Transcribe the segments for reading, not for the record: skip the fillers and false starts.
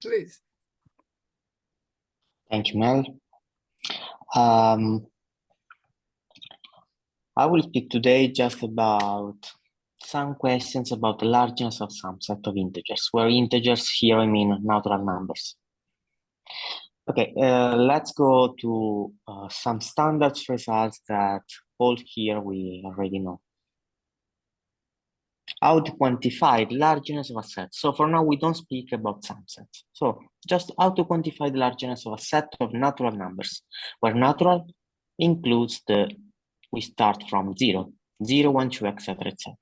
Please. Thank you, Mel. I will speak today just about some questions about the largeness of some set of integers, where integers here I mean natural numbers. Okay, let's go to some standard results that all here we already know. How to quantify the largeness of a set. So for now, we don't speak about sumsets. So just how to quantify the largeness of a set of natural numbers, where natural includes we start from 0, 0, 1, 2, etc., etc.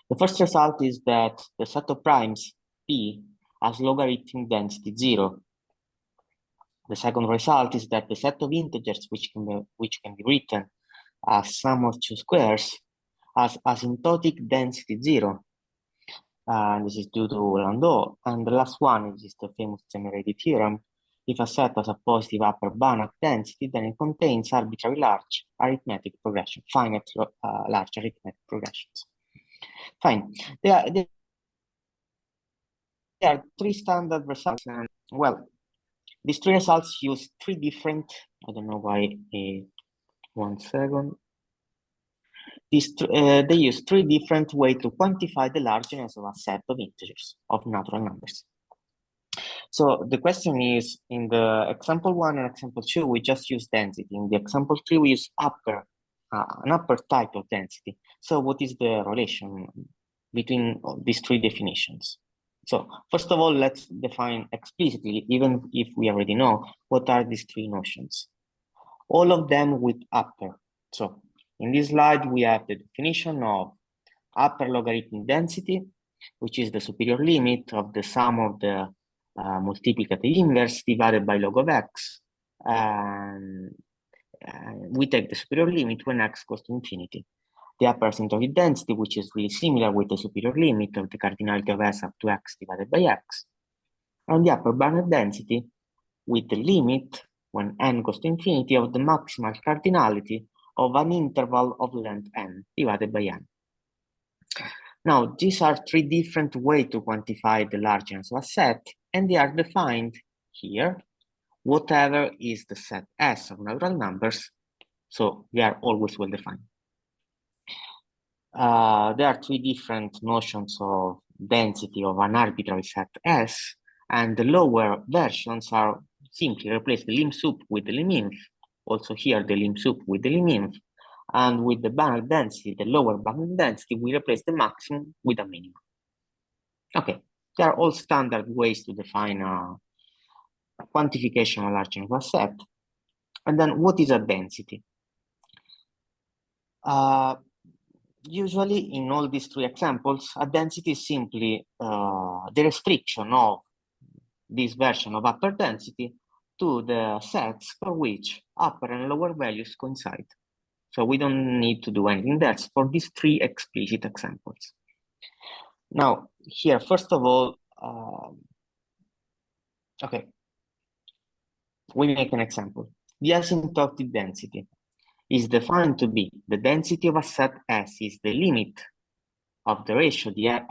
The first result is that the set of primes P has logarithmic density 0. The second result is that the set of integers which can be written as sum of two squares has asymptotic density 0. This is due to Landau. And the last one is the famous generated theorem. If a set has a positive upper Banach density, then it contains arbitrary large arithmetic progression, finite large arithmetic progressions. Fine. There are three standard results. And, well, these three results use three different, I don't know why, 1 second. They use three different ways to quantify the largeness of a set of integers, of natural numbers. So the question is, in the example 1 and example 2, we just use density. In the example 3, we use an upper type of density. So what is the relation between these three definitions? So first of all, let's define explicitly, even if we already know, what are these three notions. All of them with upper. So in this slide, we have the definition of upper logarithmic density, which is the superior limit of the sum of the multiplicative inverse divided by log of x. And we take the superior limit when x goes to infinity. The upper asymptotic density, which is really similar with the superior limit of the cardinality of s up to x divided by x. And the upper bounded density with the limit when n goes to infinity of the maximal cardinality of an interval of length n divided by n. Now, these are three different ways to quantify the largeness of a set, and they are defined here, whatever is the set S of natural numbers, so they are always well defined. There are three different notions of density of an arbitrary set S, and the lower versions are simply replace the lim sup with the lim inf, also here the lim sup with the lim inf, and with the Banach density, the lower Banach density, we replace the maximum with a minimum. Okay, they are all standard ways to define a quantification of largeness of a set. And then what is a density? Usually in all these three examples, a density is simply the restriction of this version of upper density to the sets for which upper and lower values coincide. So we don't need to do anything else for these three explicit examples. Now, here, first of all, okay, we make an example. The asymptotic density is defined to be the density of a set S is the limit of the ratio, the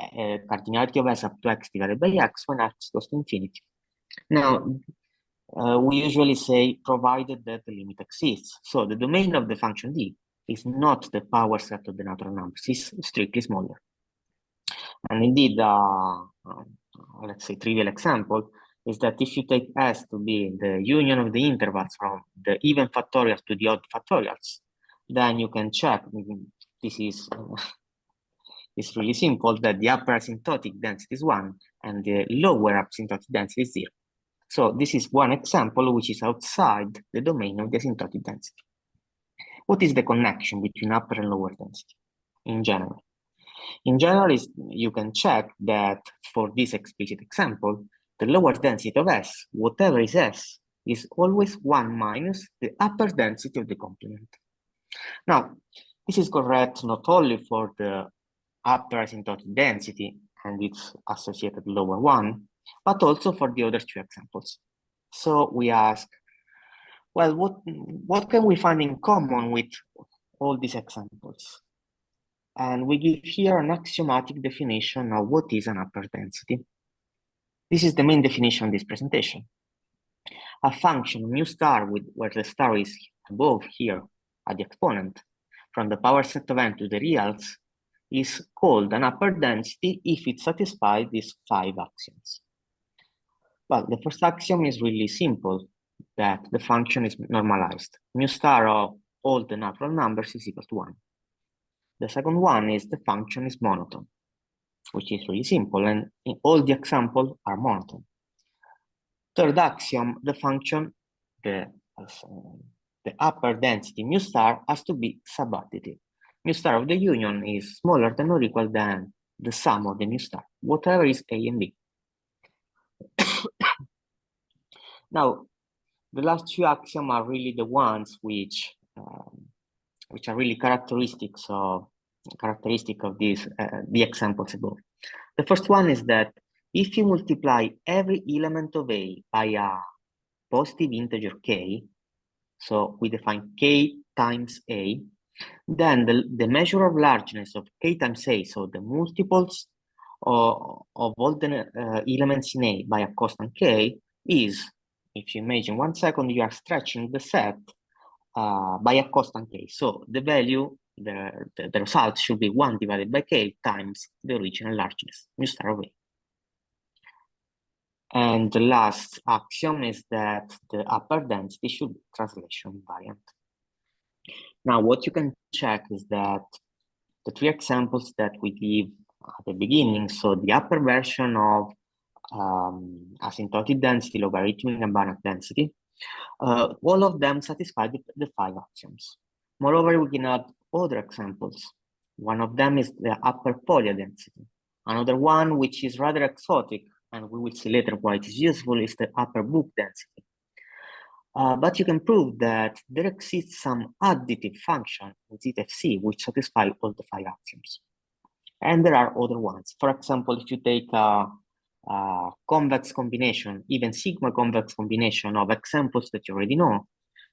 cardinality of S up to x divided by x when x goes to infinity. Now, we usually say provided that the limit exists. So the domain of the function d is not the power set of the natural numbers, it's strictly smaller. And indeed, let's say trivial example is that if you take S to be the union of the intervals from the even factorials to the odd factorials, then you can check, this is it's really simple, that the upper asymptotic density is 1 and the lower asymptotic density is 0. So this is one example which is outside the domain of the asymptotic density. What is the connection between upper and lower density in general? In general, you can check that for this explicit example, the lower density of S, whatever is S, is always 1 minus the upper density of the complement. Now, this is correct not only for the upper asymptotic density and its associated lower one, but also for the other two examples. So we ask, well, what can we find in common with all these examples? And we give here an axiomatic definition of what is an upper density. This is the main definition of this presentation. A function mu star where the star is above here at the exponent from the power set of n to the reals is called an upper density if it satisfies these 5 axioms. Well, the first axiom is really simple, that the function is normalized. Mu star of all the natural numbers is equal to 1. The second one is the function is monotone, which is really simple, and all the examples are monotone. Third axiom, the function, the upper density mu star has to be subadditive. Mu star of the union is smaller than or equal than the sum of the mu star, whatever is A and B. Now, the last 2 axioms are really the ones which are really characteristic of these the examples above. The first one is that if you multiply every element of A by a positive integer k, so we define k times A, then the measure of largeness of k times A, so the multiples of all the elements in A by a constant k is, if you imagine 1 second, you are stretching the set by a constant k. So the value, the result should be 1 divided by k times the original largeness, mu star of A. And the last axiom is that the upper density should be translation invariant. Now, what you can check is that the 3 examples that we give at the beginning, so the upper version of asymptotic density, logarithmic and Banach density, all of them satisfy the 5 axioms. Moreover, we can add other examples. One of them is the upper Polya density. Another one, which is rather exotic, and we will see later why it is useful, is the upper book density. But you can prove that there exists some additive function with ZFC which satisfy all the 5 axioms. And there are other ones. For example, if you take a convex combination, even sigma convex combination of examples that you already know,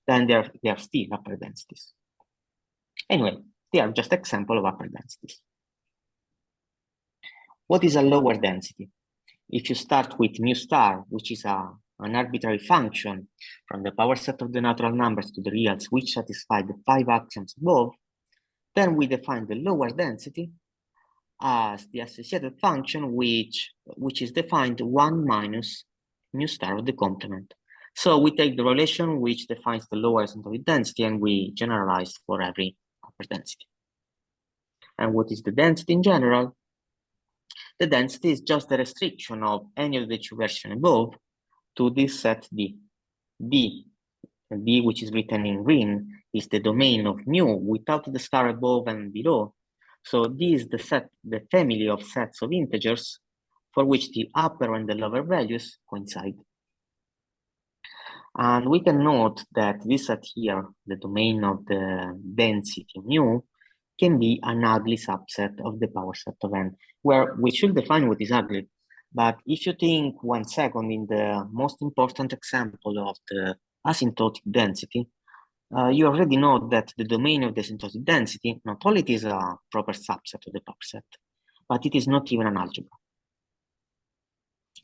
then they are still upper densities. Anyway, they are just examples of upper densities. What is a lower density? If you start with mu star, which is an arbitrary function from the power set of the natural numbers to the reals which satisfy the 5 axioms above, then we define the lower density as the associated function which is defined 1 minus mu star of the complement. So we take the relation which defines the lower asymptotic density and we generalize for every upper density. And what is the density in general? The density is just the restriction of any of the 2 versions above to this set D. D, which is written in green, is the domain of mu without the star above and below. So D is the family of sets of integers for which the upper and the lower values coincide. And we can note that this set here, the domain of the density mu, can be an ugly subset of the power set of n, where we should define what is ugly. But if you think 1 second in the most important example of the asymptotic density, you already know that the domain of the asymptotic density, not only it is a proper subset of the power set, but it is not even an algebra.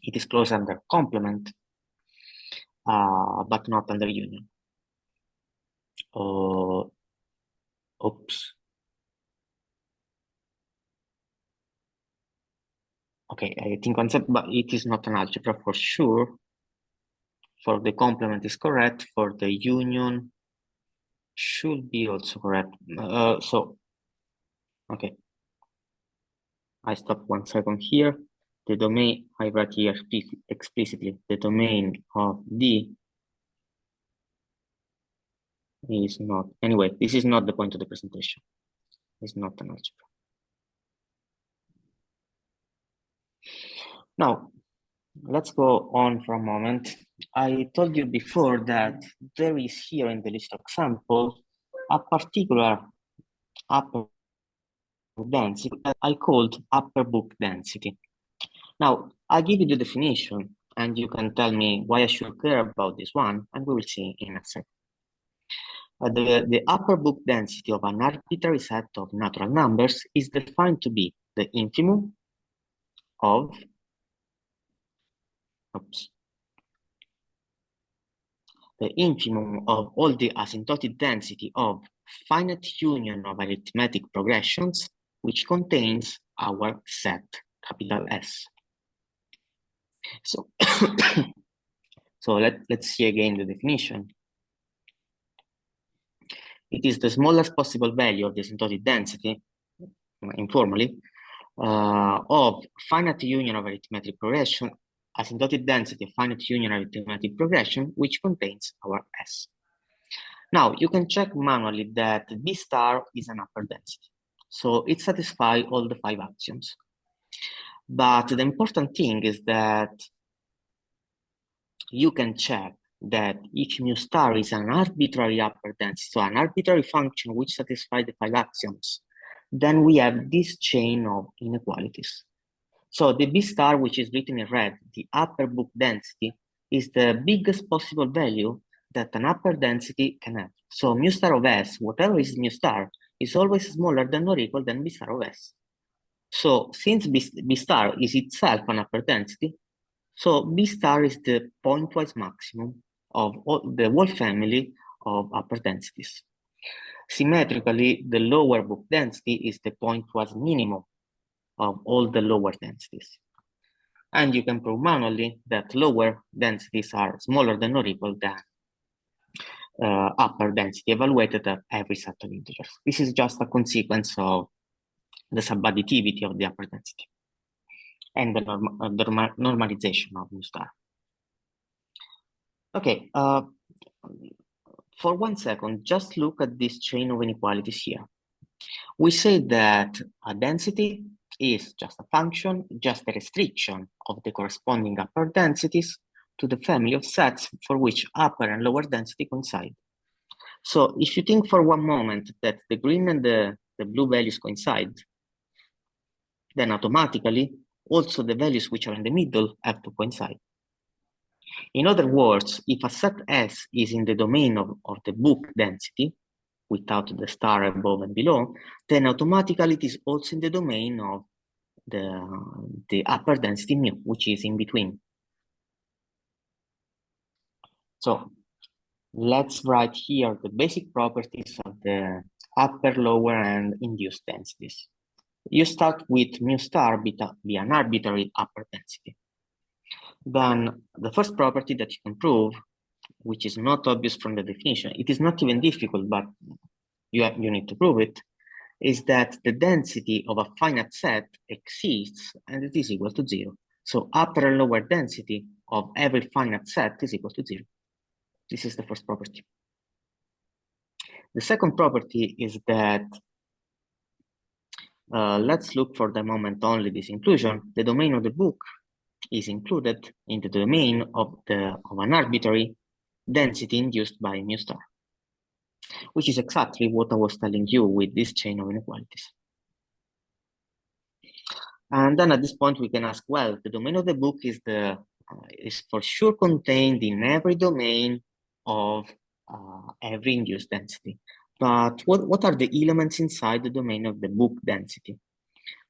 It is closed under complement, but not under union. Oops. Okay, I think concept, but it is not an algebra for sure. For the complement is correct. For the union should be also correct. Okay. I stop 1 second here. The domain, I write here explicitly, the domain of D is not, anyway, this is not the point of the presentation. It's not an algebra. Now, let's go on for a moment. I told you before that there is here in the list of examples a particular upper density that I called upper book density. Now, I'll give you the definition and you can tell me why I should care about this one, and we will see in a second. The upper book density of an arbitrary set of natural numbers is defined to be the infimum of oops, the infimum of all the asymptotic density of finite union of arithmetic progressions, which contains our set, capital S. So, so let's see again the definition. It is the smallest possible value of the asymptotic density, informally, of finite union of arithmetic progression, asymptotic density of finite union of arithmetic progression, which contains our S. Now, you can check manually that B star is an upper density. So it satisfies all the 5 axioms. But the important thing is that you can check that if mu star is an arbitrary upper density, so an arbitrary function which satisfies the 5 axioms, then we have this chain of inequalities. So the B star, which is written in red, the upper book density, is the biggest possible value that an upper density can have. So mu star of S, whatever is mu star, is always smaller than or equal than B star of S. So since B star is itself an upper density, so B star is the pointwise maximum of all the whole family of upper densities. Symmetrically, the lower book density is the pointwise minimum of all the lower densities. And you can prove manually that lower densities are smaller than or equal than upper density evaluated at every set of integers. This is just a consequence of the subadditivity of the upper density and the normalization of mu star. Okay, for 1 second, just look at this chain of inequalities here. We say that a density is just a function, just a restriction of the corresponding upper densities to the family of sets for which upper and lower density coincide. So if you think for 1 moment that the green and the blue values coincide, then automatically also the values which are in the middle have to coincide. In other words, if a set S is in the domain of the book density, without the star above and below, then automatically it is also in the domain of the upper density mu, which is in between. So let's write here the basic properties of the upper, lower, and induced densities. You start with mu star be an arbitrary upper density. Then the first property that you can prove, which is not obvious from the definition, it is not even difficult, but you need to prove it, is that the density of a finite set exists and it is equal to 0. So upper and lower density of every finite set is equal to 0. This is the first property. The second property is that, let's look for the moment only this inclusion. The domain of the book is included in the domain of an arbitrary density induced by mu star, which is exactly what I was telling you with this chain of inequalities. And then at this point, we can ask, well, the domain of the book is for sure contained in every domain of every induced density. But what are the elements inside the domain of the book density?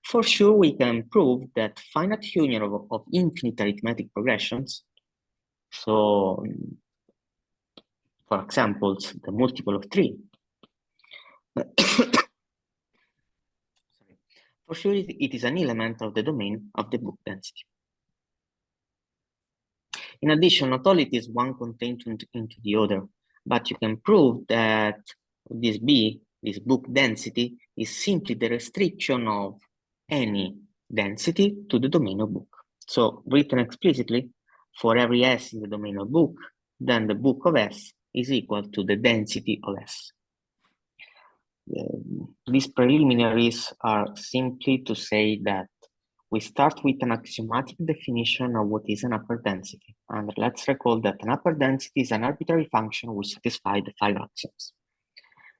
For sure, we can prove that finite union of infinite arithmetic progressions, so for example, the multiple of 3, for sure it is an element of the domain of the book density. In addition, not only it is one contained into the other, but you can prove that this book density, is simply the restriction of any density to the domain of book. So written explicitly, for every S in the domain of book, then the book of S is equal to the density of S. These preliminaries are simply to say that we start with an axiomatic definition of what is an upper density. And let's recall that an upper density is an arbitrary function which satisfies the 5 axioms.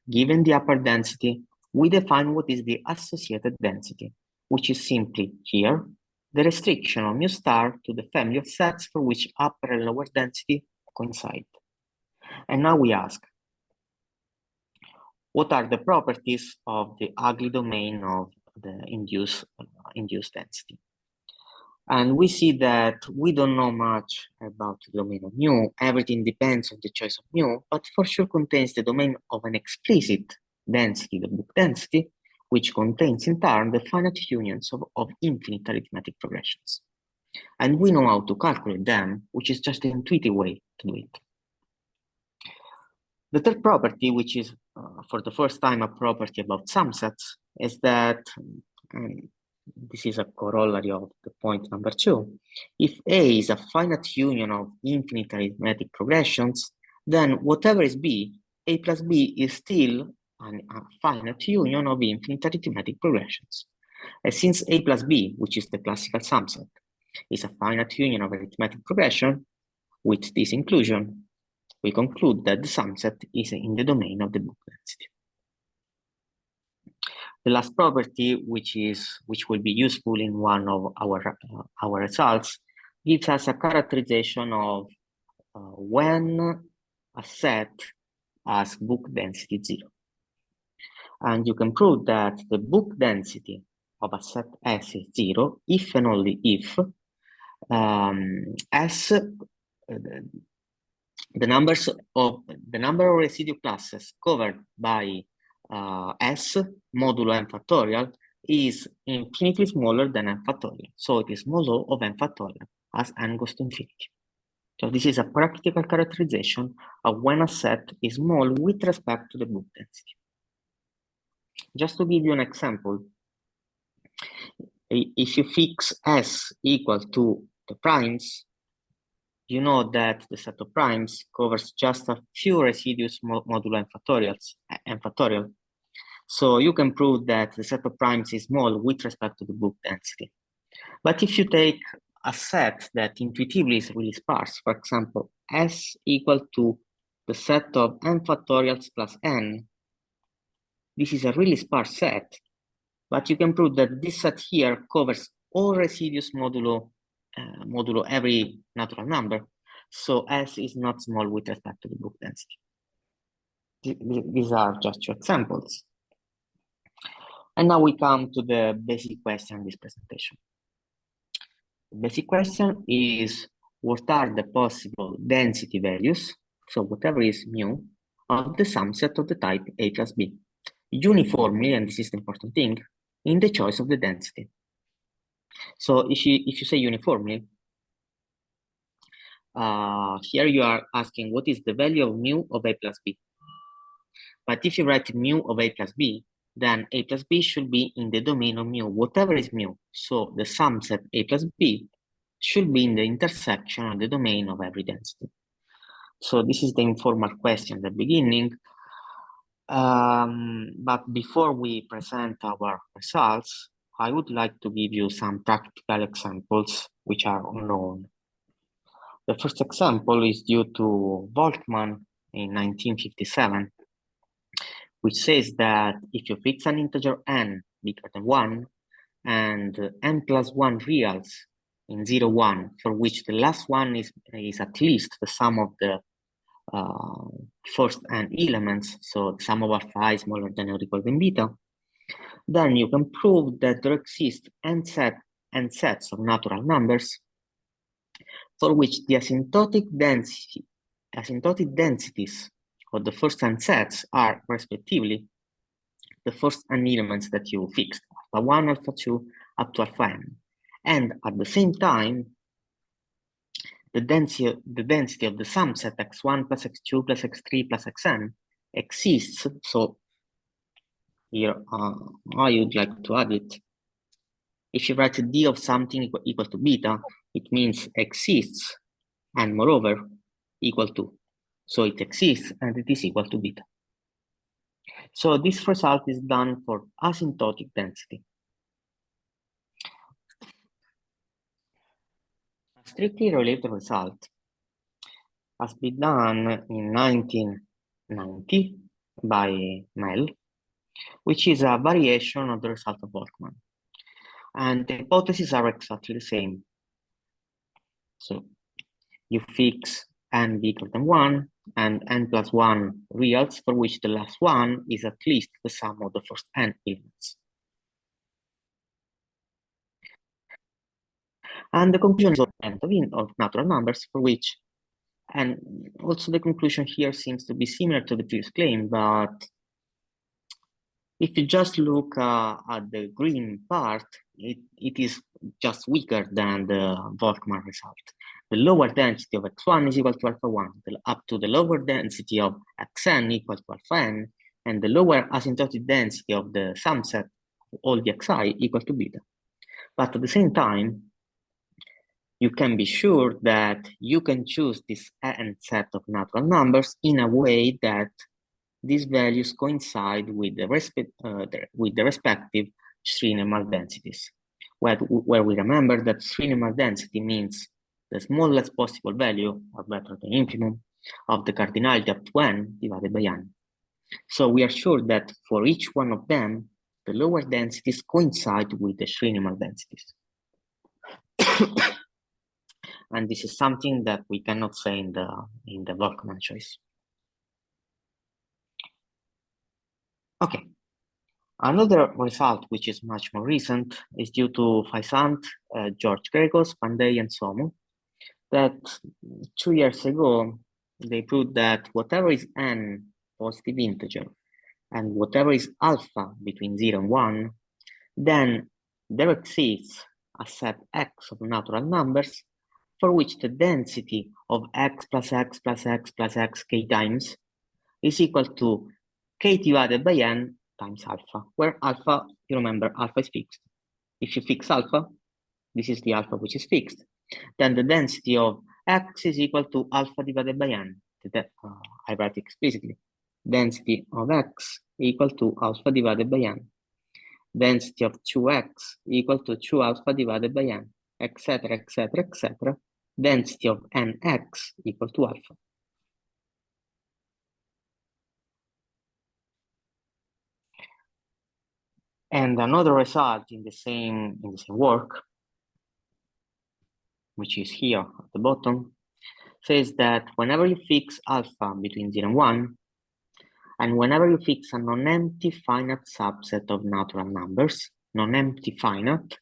Given the upper density, we define what is the associated density, which is simply here, the restriction of mu star to the family of sets for which upper and lower density coincide. And now we ask, what are the properties of the ugly domain of the induced density? And we see that we don't know much about the domain of mu. Everything depends on the choice of mu, but for sure contains the domain of an explicit density, the book density, which contains in turn the finite unions of infinite arithmetic progressions. And we know how to calculate them, which is just an intuitive way to do it. The third property, which is for the first time a property about sumsets, is that, this is a corollary of the point number 2, if A is a finite union of infinite arithmetic progressions, then whatever is B, A plus B is still a finite union of infinite arithmetic progressions. And since A plus B, which is the classical sumset, is a finite union of arithmetic progression, with this inclusion, we conclude that the sumset is in the domain of the book density. The last property, which will be useful in one of our results, gives us a characterization of when a set has book density 0. And you can prove that the book density of a set S is 0 if and only if S, the number of residue classes covered by S modulo n factorial is infinitely smaller than n factorial. So it is modulo of n factorial as n goes to infinity. So this is a practical characterization of when a set is small with respect to the book density. Just to give you an example, if you fix S equal to the primes, you know that the set of primes covers just a few residues modulo n factorial. So you can prove that the set of primes is small with respect to the book density. But if you take a set that intuitively is really sparse, for example, S equal to the set of n factorials plus n, this is a really sparse set, but you can prove that this set here covers all residues modulo every natural number. So S is not small with respect to the book density. These are just 2 examples. And now we come to the basic question in this presentation. The basic question is, what are the possible density values, so whatever is mu, of the sumset of the type A plus B, uniformly, and this is the important thing, in the choice of the density. So if you say uniformly, here you are asking what is the value of mu of A plus B. But if you write mu of A plus B, then A plus B should be in the domain of mu, whatever is mu. So the sumset A plus B should be in the intersection of the domain of every density. So this is the informal question at the beginning. But before we present our results, I would like to give you some practical examples which are unknown. The first example is due to Volkmann in 1957, which says that if you fix an integer n bigger than 1 and n plus 1 reals in 0, 1, for which the last one is at least the sum of the first n elements, so the sum over phi is smaller than or equal than beta, then you can prove that there exist n sets of natural numbers for which the asymptotic densities of the first n sets are respectively the first n elements that you fixed, alpha 1, alpha 2, up to alpha n. And at the same time, the density of the sumset x1 plus x2 plus x3 plus xn exists. So here I would like to add it. If you write d of something equal to beta, it means exists and moreover equal to. So it exists and it is equal to beta. So this result is done for asymptotic density. A strictly related result has been done in 1990 by Mel, which is a variation of the result of Volkmann. And the hypotheses are exactly the same. So you fix n bigger than 1 and n plus 1 reals for which the last one is at least the sum of the first n elements. And the conclusion is of natural numbers for which, and also the conclusion here seems to be similar to the previous claim, but if you just look at the green part, it is just weaker than the Volkmann result. The lower density of x1 is equal to alpha 1, up to the lower density of xn equal to alpha n, and the lower asymptotic density of the sumset of all the xi equal to beta. But at the same time, you can be sure that you can choose this n set of natural numbers in a way that these values coincide with the respective Schrinemann densities, where we remember that Schrinemann density means the smallest possible value, or better the infimum, of the cardinality up to n divided by n. So we are sure that for each one of them, the lower densities coincide with the Schrinemann densities. And this is something that we cannot say in the Volkmann choice. Okay. Another result, which is much more recent, is due to Faisant, George Gregos, Pandey, and Somu, that 2 years ago, they proved that whatever is n positive integer and whatever is alpha between 0 and 1, then there exists a set x of natural numbers for which the density of x plus x plus x plus x k times is equal to k divided by n times alpha, where alpha, you remember, alpha is fixed. If you fix alpha, this is the alpha which is fixed, then the density of x is equal to alpha divided by n. I write explicitly. Density of x equal to alpha divided by n. Density of 2x equal to 2 alpha divided by n, etc., etc., etc. Density of nx equal to alpha. And another result in the same work, which is here at the bottom, says that whenever you fix alpha between 0 and 1, and whenever you fix a non-empty finite subset of natural numbers, non-empty finite,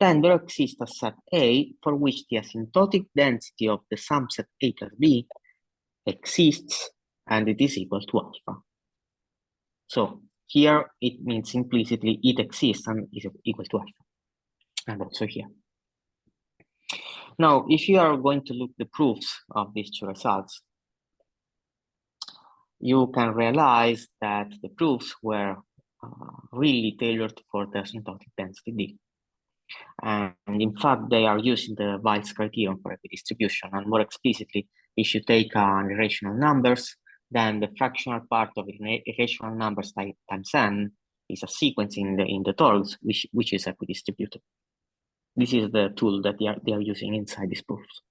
then there exists a set A for which the asymptotic density of the sumset A plus B exists, and it is equal to alpha. So here it means implicitly it exists and is equal to alpha, and also here. Now, if you are going to look the proofs of these two results, you can realize that the proofs were really tailored for the asymptotic density D. And in fact, they are using the Weil's criterion for equidistribution. And more explicitly, if you take irrational numbers, then the fractional part of irrational numbers times n is a sequence in the torgs, which is equidistributed. This is the tool that they are using inside these proofs.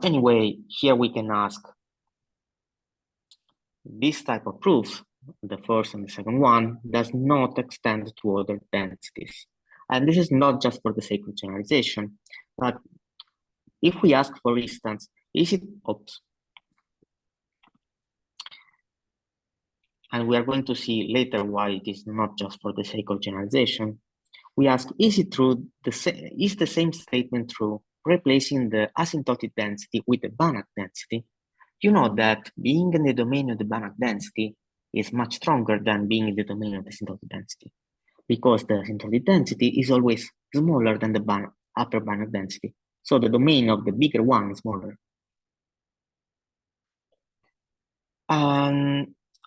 Anyway, here we can ask, this type of proof, the first and the second one, does not extend to other densities. And this is not just for the sake of generalization, but if we ask, for instance, is it, and we are going to see later why it is not just for the sake of generalization, we ask, is it true, is the same statement true, replacing the asymptotic density with the Banach density? You know that being in the domain of the Banach density is much stronger than being in the domain of the asymptotic density, because the asymptotic density is always smaller than the upper Banach density. So the domain of the bigger one is smaller.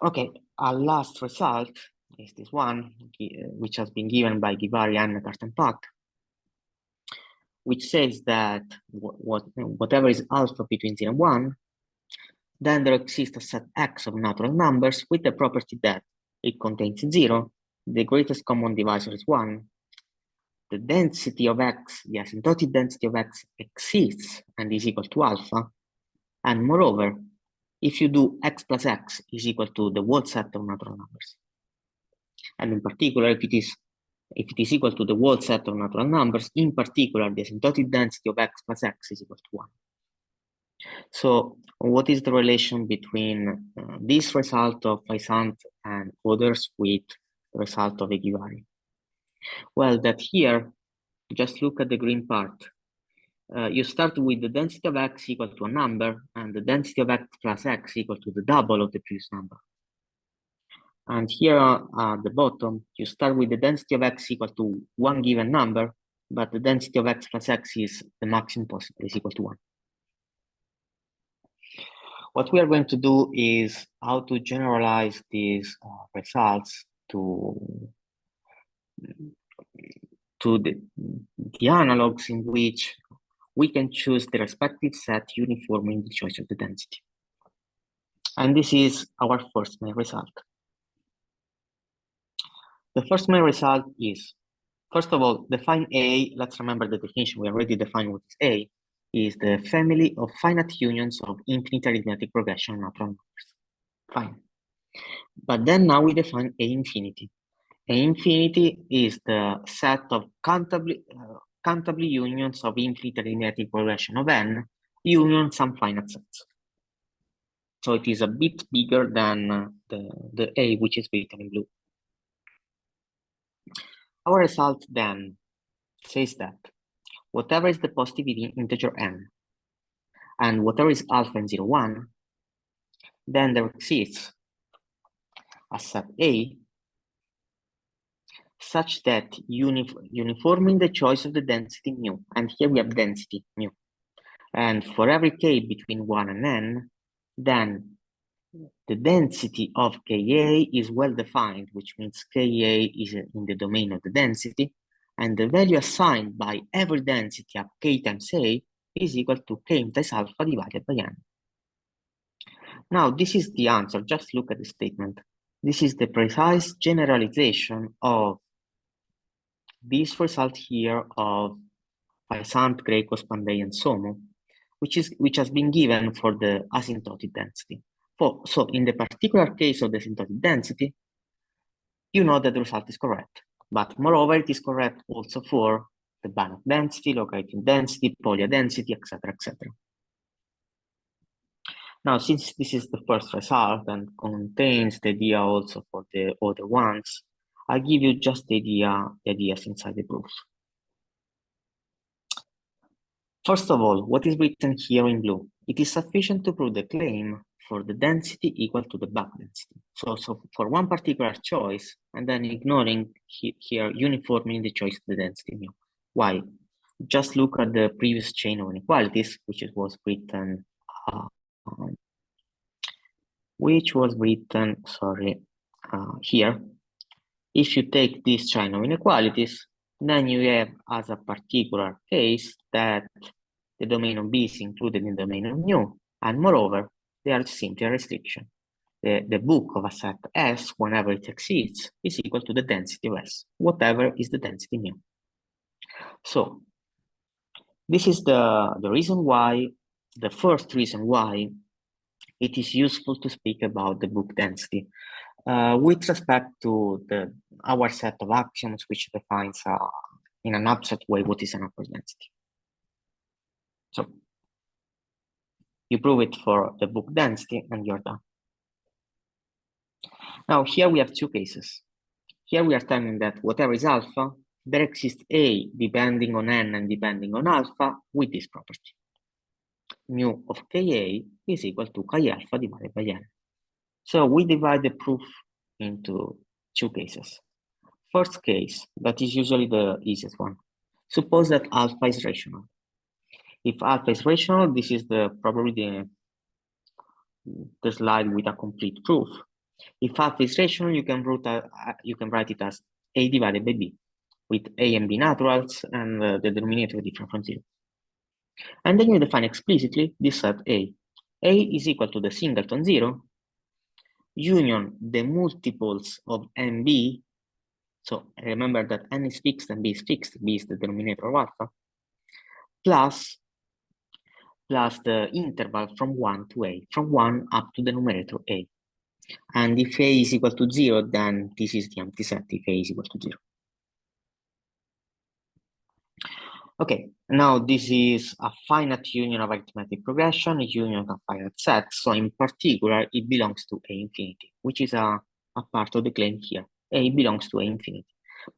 Okay, our last result is this one, which has been given by Givari, Annegart, and Pak, which says that whatever is alpha between 0 and 1, then there exists a set X of natural numbers with the property that it contains 0, the greatest common divisor is 1, the density of X, the asymptotic density of X exists and is equal to alpha, and moreover, if you do X plus X is equal to the whole set of natural numbers. And in particular, if it is equal to the whole set of natural numbers, in particular, the asymptotic density of X plus X is equal to 1. So what is the relation between this result of Faisant and others with the result of Egivari? Well, that here just look at the green part. You start with the density of x equal to a number, and the density of x plus x equal to the double of the previous number. And here at the bottom, you start with the density of x equal to one given number, but the density of x plus x is the maximum possible, is equal to 1. What we are going to do is how to generalize these results to the analogs in which we can choose the respective set uniformly in the choice of the density. And this is our first main result. The first main result is, first of all, define A. Let's remember the definition. We already defined what is A. Is the family of finite unions of infinite arithmetic progression of natural numbers. Fine. But then now we define A infinity. A infinity is the set of countably unions of infinite arithmetic progression of n union some finite sets. So it is a bit bigger than the A, which is written in blue. Our result then says that whatever is the positive integer n, and whatever is alpha in 0, 1, then there exists a set A such that uniforming the choice of the density mu, and here we have density mu, and for every k between 1 and n, then the density of Ka is well defined, which means Ka is in the domain of the density, and the value assigned by every density of k times A is equal to k times alpha divided by n. Now, this is the answer. Just look at the statement. This is the precise generalization of this result here of Faisant, Greco, Spandey, and Somo, which has been given for the asymptotic density. So in the particular case of the asymptotic density, you know that the result is correct. But moreover, it is correct also for the Banach density, logarithm density, Polya density, etc., etc. Now, since this is the first result and contains the idea also for the other ones, I'll give you just the ideas inside the proofs. First of all, what is written here in blue? It is sufficient to prove the claim for the density equal to the back density. So for one particular choice, and then ignoring here uniformly the choice of the density mu. Why? Just look at the previous chain of inequalities, which was written, here. If you take this chain of inequalities, then you have as a particular case that the domain of B is included in the domain of mu, and moreover, they are simply a restriction. The book of a set S, whenever it exists, is equal to the density of S, whatever is the density mu. So this is the reason why, the first reason why it is useful to speak about the book density with respect to our set of axioms, which defines in an abstract way what is an upper density. So you prove it for the book density and you're done. Now here we have two cases. Here we are telling that whatever is alpha, there exists A depending on n and depending on alpha with this property. Mu of Ka is equal to Chi alpha divided by n. So we divide the proof into two cases. First case, that is usually the easiest one. Suppose that alpha is rational. If alpha is rational, this is probably the slide with a complete proof. If alpha is rational, you can write it as A divided by B, with A and B naturals and the denominator different from 0. And then you define explicitly this set A. A is equal to the singleton 0 union the multiples of NB. So remember that n is fixed and b is fixed. B is the denominator of alpha, plus the interval from 1 to a, from 1 up to the numerator a. And if a is equal to 0, then this is the empty set if a is equal to 0. Okay, now this is a finite union of arithmetic progression, a union of finite sets. So in particular, it belongs to A infinity, which is a part of the claim here. A belongs to A infinity.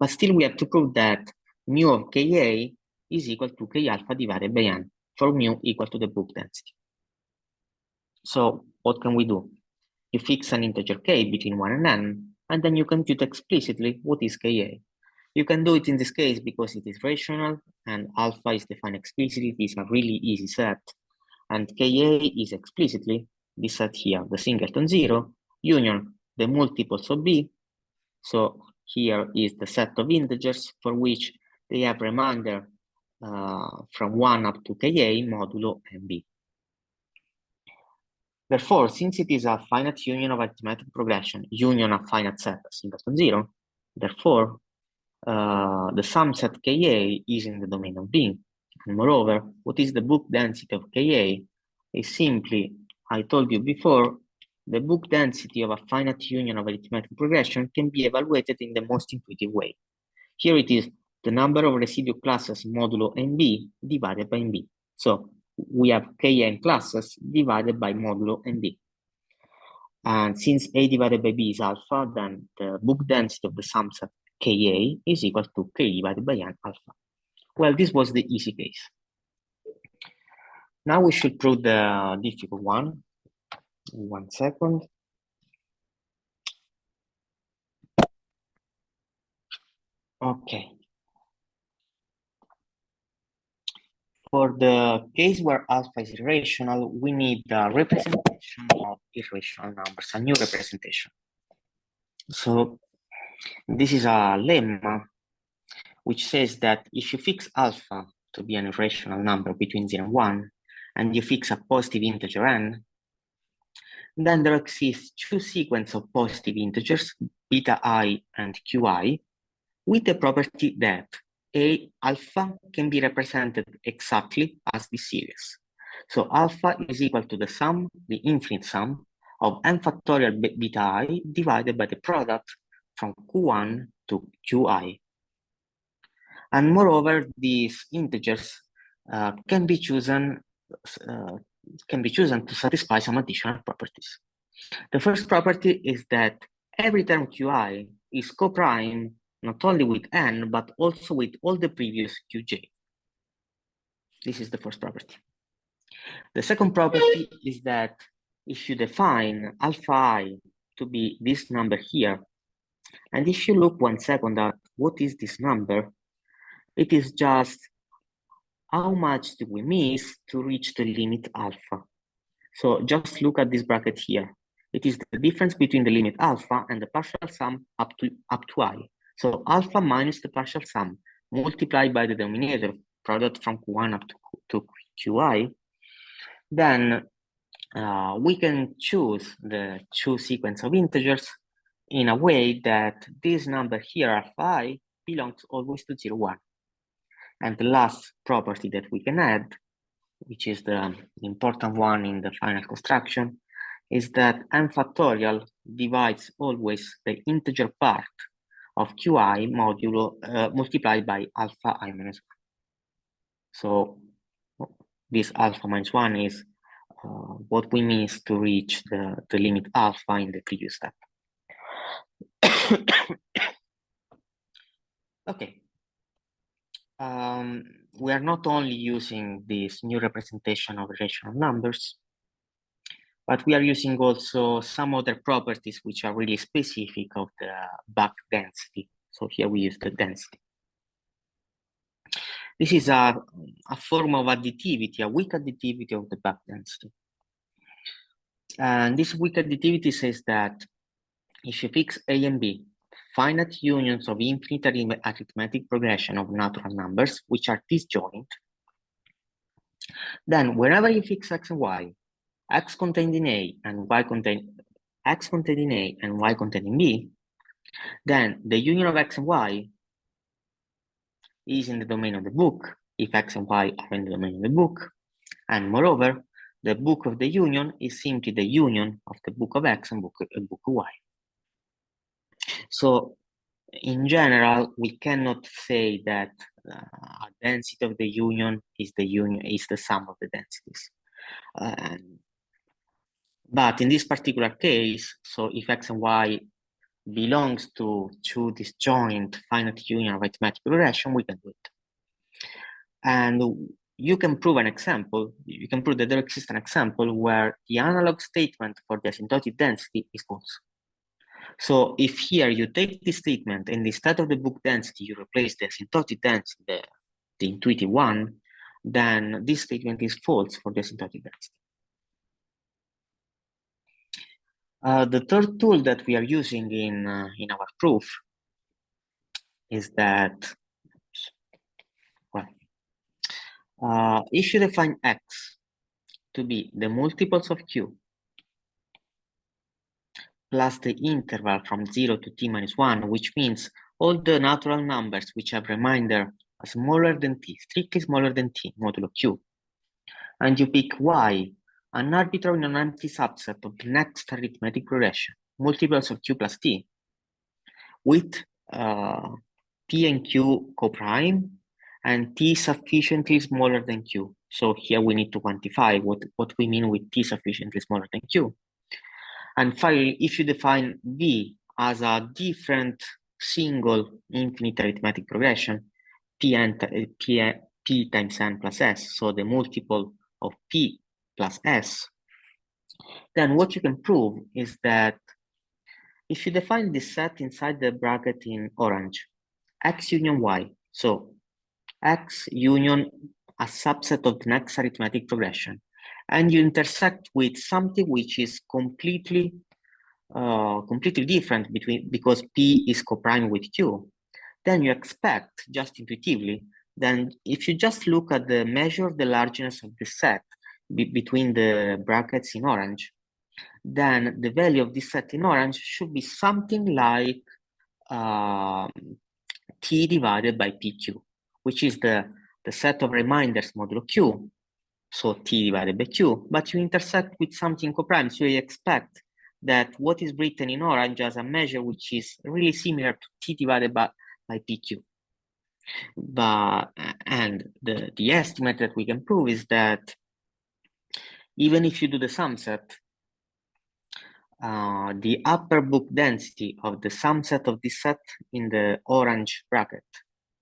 But still we have to prove that mu of Ka is equal to K alpha divided by N, for mu equal to the book density. So what can we do? You fix an integer K between 1 and N, and then you compute explicitly what is Ka. You can do it in this case because it is rational, and alpha is defined explicitly. It is a really easy set. And Ka is explicitly this set here, the singleton 0, union the multiples of B. So here is the set of integers for which they have remainder from 1 up to Ka modulo NB. Therefore, since it is a finite union of arithmetic progression, union of finite set singleton 0, therefore, the sum set Ka is in the domain of B. And moreover, what is the book density of Ka is simply, I told you before, the book density of a finite union of arithmetic progression can be evaluated in the most intuitive way. Here it is the number of residual classes modulo NB divided by NB. So we have Kn classes divided by modulo NB. And since A divided by B is alpha, then the book density of the sum set Ka is equal to K divided by N alpha. Well, this was the easy case. Now we should prove the difficult one. 1 second. Okay. For the case where alpha is irrational, we need a representation of irrational numbers, a new representation. So this is a lemma which says that if you fix alpha to be an irrational number between 0 and 1, and you fix a positive integer n, then there exists two sequences of positive integers, beta I and qi, with the property that A alpha can be represented exactly as this series. So alpha is equal to the sum, the infinite sum, of n factorial beta I divided by the product from q1 to qi. And moreover, these integers can be chosen to satisfy some additional properties. The first property is that every term qi is co-prime not only with n, but also with all the previous qj. This is the first property. The second property is that if you define alpha I to be this number here, and if you look 1 second at what is this number, it is just how much do we miss to reach the limit alpha. So just look at this bracket here. It is the difference between the limit alpha and the partial sum up to I. So alpha minus the partial sum multiplied by the denominator product from q1 up to qi. Then we can choose the two sequence of integers in a way that this number here, alpha I, belongs always to 0, 1. And the last property that we can add, which is the important one in the final construction, is that n factorial divides always the integer part of qi modulo multiplied by alpha I minus 1. So this alpha minus 1 is what we miss to reach the limit alpha in the previous step. Okay. We are not only using this new representation of rational numbers, but we are using also some other properties which are really specific of the back density. So here we use the density. This is a form of additivity, a weak additivity of the back density. And this weak additivity says that if you fix A and B, finite unions of infinite arithmetic progression of natural numbers, which are disjoint, then whenever you fix x and y, x contained in A and y contained in y contained in B, then the union of x and y is in the domain of the book if x and y are in the domain of the book. And moreover, the book of the union is simply the union of the book of x and book of y. So in general, we cannot say that a density of the union is the sum of the densities. But in this particular case, so if x and y belongs to two disjoint finite union of arithmetic progression, we can do it. And you can prove an example, you can prove that there exists an example where the analog statement for the asymptotic density is false. So if here you take this statement and instead of the book density, you replace the asymptotic density, the intuitive one, then this statement is false for the asymptotic density. The third tool that we are using in our proof is that, well, if you define x to be the multiples of q plus the interval from 0 to t minus 1, which means all the natural numbers which have remainder smaller than t, strictly smaller than t, modulo q, and you pick y, an arbitrary non-empty subset of the next arithmetic progression, multiples of q plus t, with p and q co-prime, and t sufficiently smaller than q. So here we need to quantify what we mean with t sufficiently smaller than q. And finally, if you define v as a different single infinite arithmetic progression, p times n plus s, so the multiple of p plus s, then what you can prove is that if you define this set inside the bracket in orange, x union y, so x union a subset of the next arithmetic progression, and you intersect with something which is completely different because p is co-prime with q, then you expect just intuitively, then if you just look at the measure of the largeness of the set between the brackets in orange, then the value of this set in orange should be something like t divided by pq, which is the set of reminders modulo q, so t divided by q, but you intersect with something co-prime, so you expect that what is written in orange as a measure which is really similar to t divided by pq. And the estimate that we can prove is that even if you do the sumset, the upper book density of the sumset of this set in the orange bracket,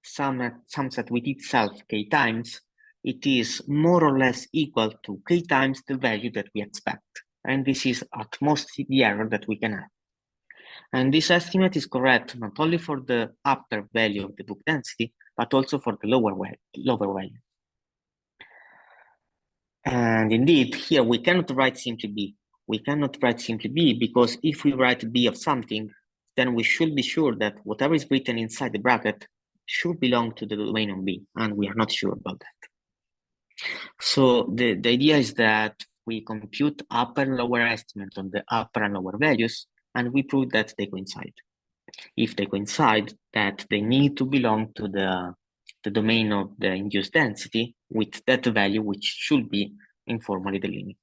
sumset with itself k times, it is more or less equal to k times the value that we expect. And this is at most the error that we can have. And this estimate is correct not only for the upper value of the book density, but also for the lower value. And indeed, here we cannot write simply b. We cannot write simply b because if we write b of something, then we should be sure that whatever is written inside the bracket should belong to the domain of b, and we are not sure about that. So the idea is that we compute upper and lower estimate on the upper and lower values, and we prove that they coincide. If they coincide, that they need to belong to the domain of the induced density with that value, which should be informally the limit.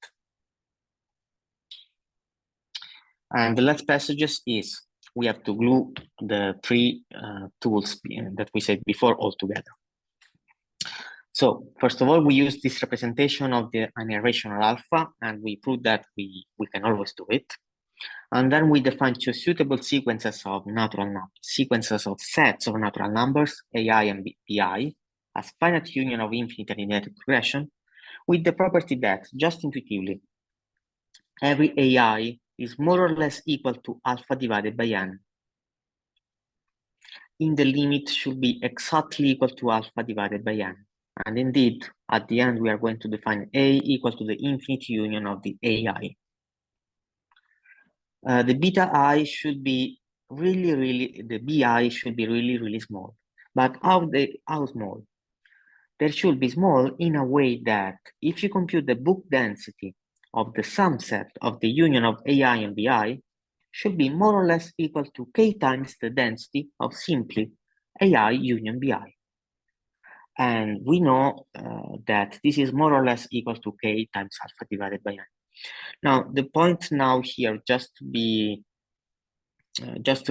And the last passages is we have to glue the three tools that we said before all together. So first of all, we use this representation of an irrational alpha, and we prove that we can always do it. And then we define two suitable sequences of natural numbers, sequences of sets of natural numbers, AI and BI, as finite union of infinite arithmetic progression, with the property that, just intuitively, every AI is more or less equal to alpha divided by n. In the limit should be exactly equal to alpha divided by n. And indeed, at the end, we are going to define A equal to the infinite union of the AI. The beta I should be the BI should be really small. But how small? There should be small in a way that if you compute the book density of the sumset of the union of AI and BI, should be more or less equal to k times the density of simply AI union BI. And we know that this is more or less equal to k times alpha divided by n. Now, the point now here, just to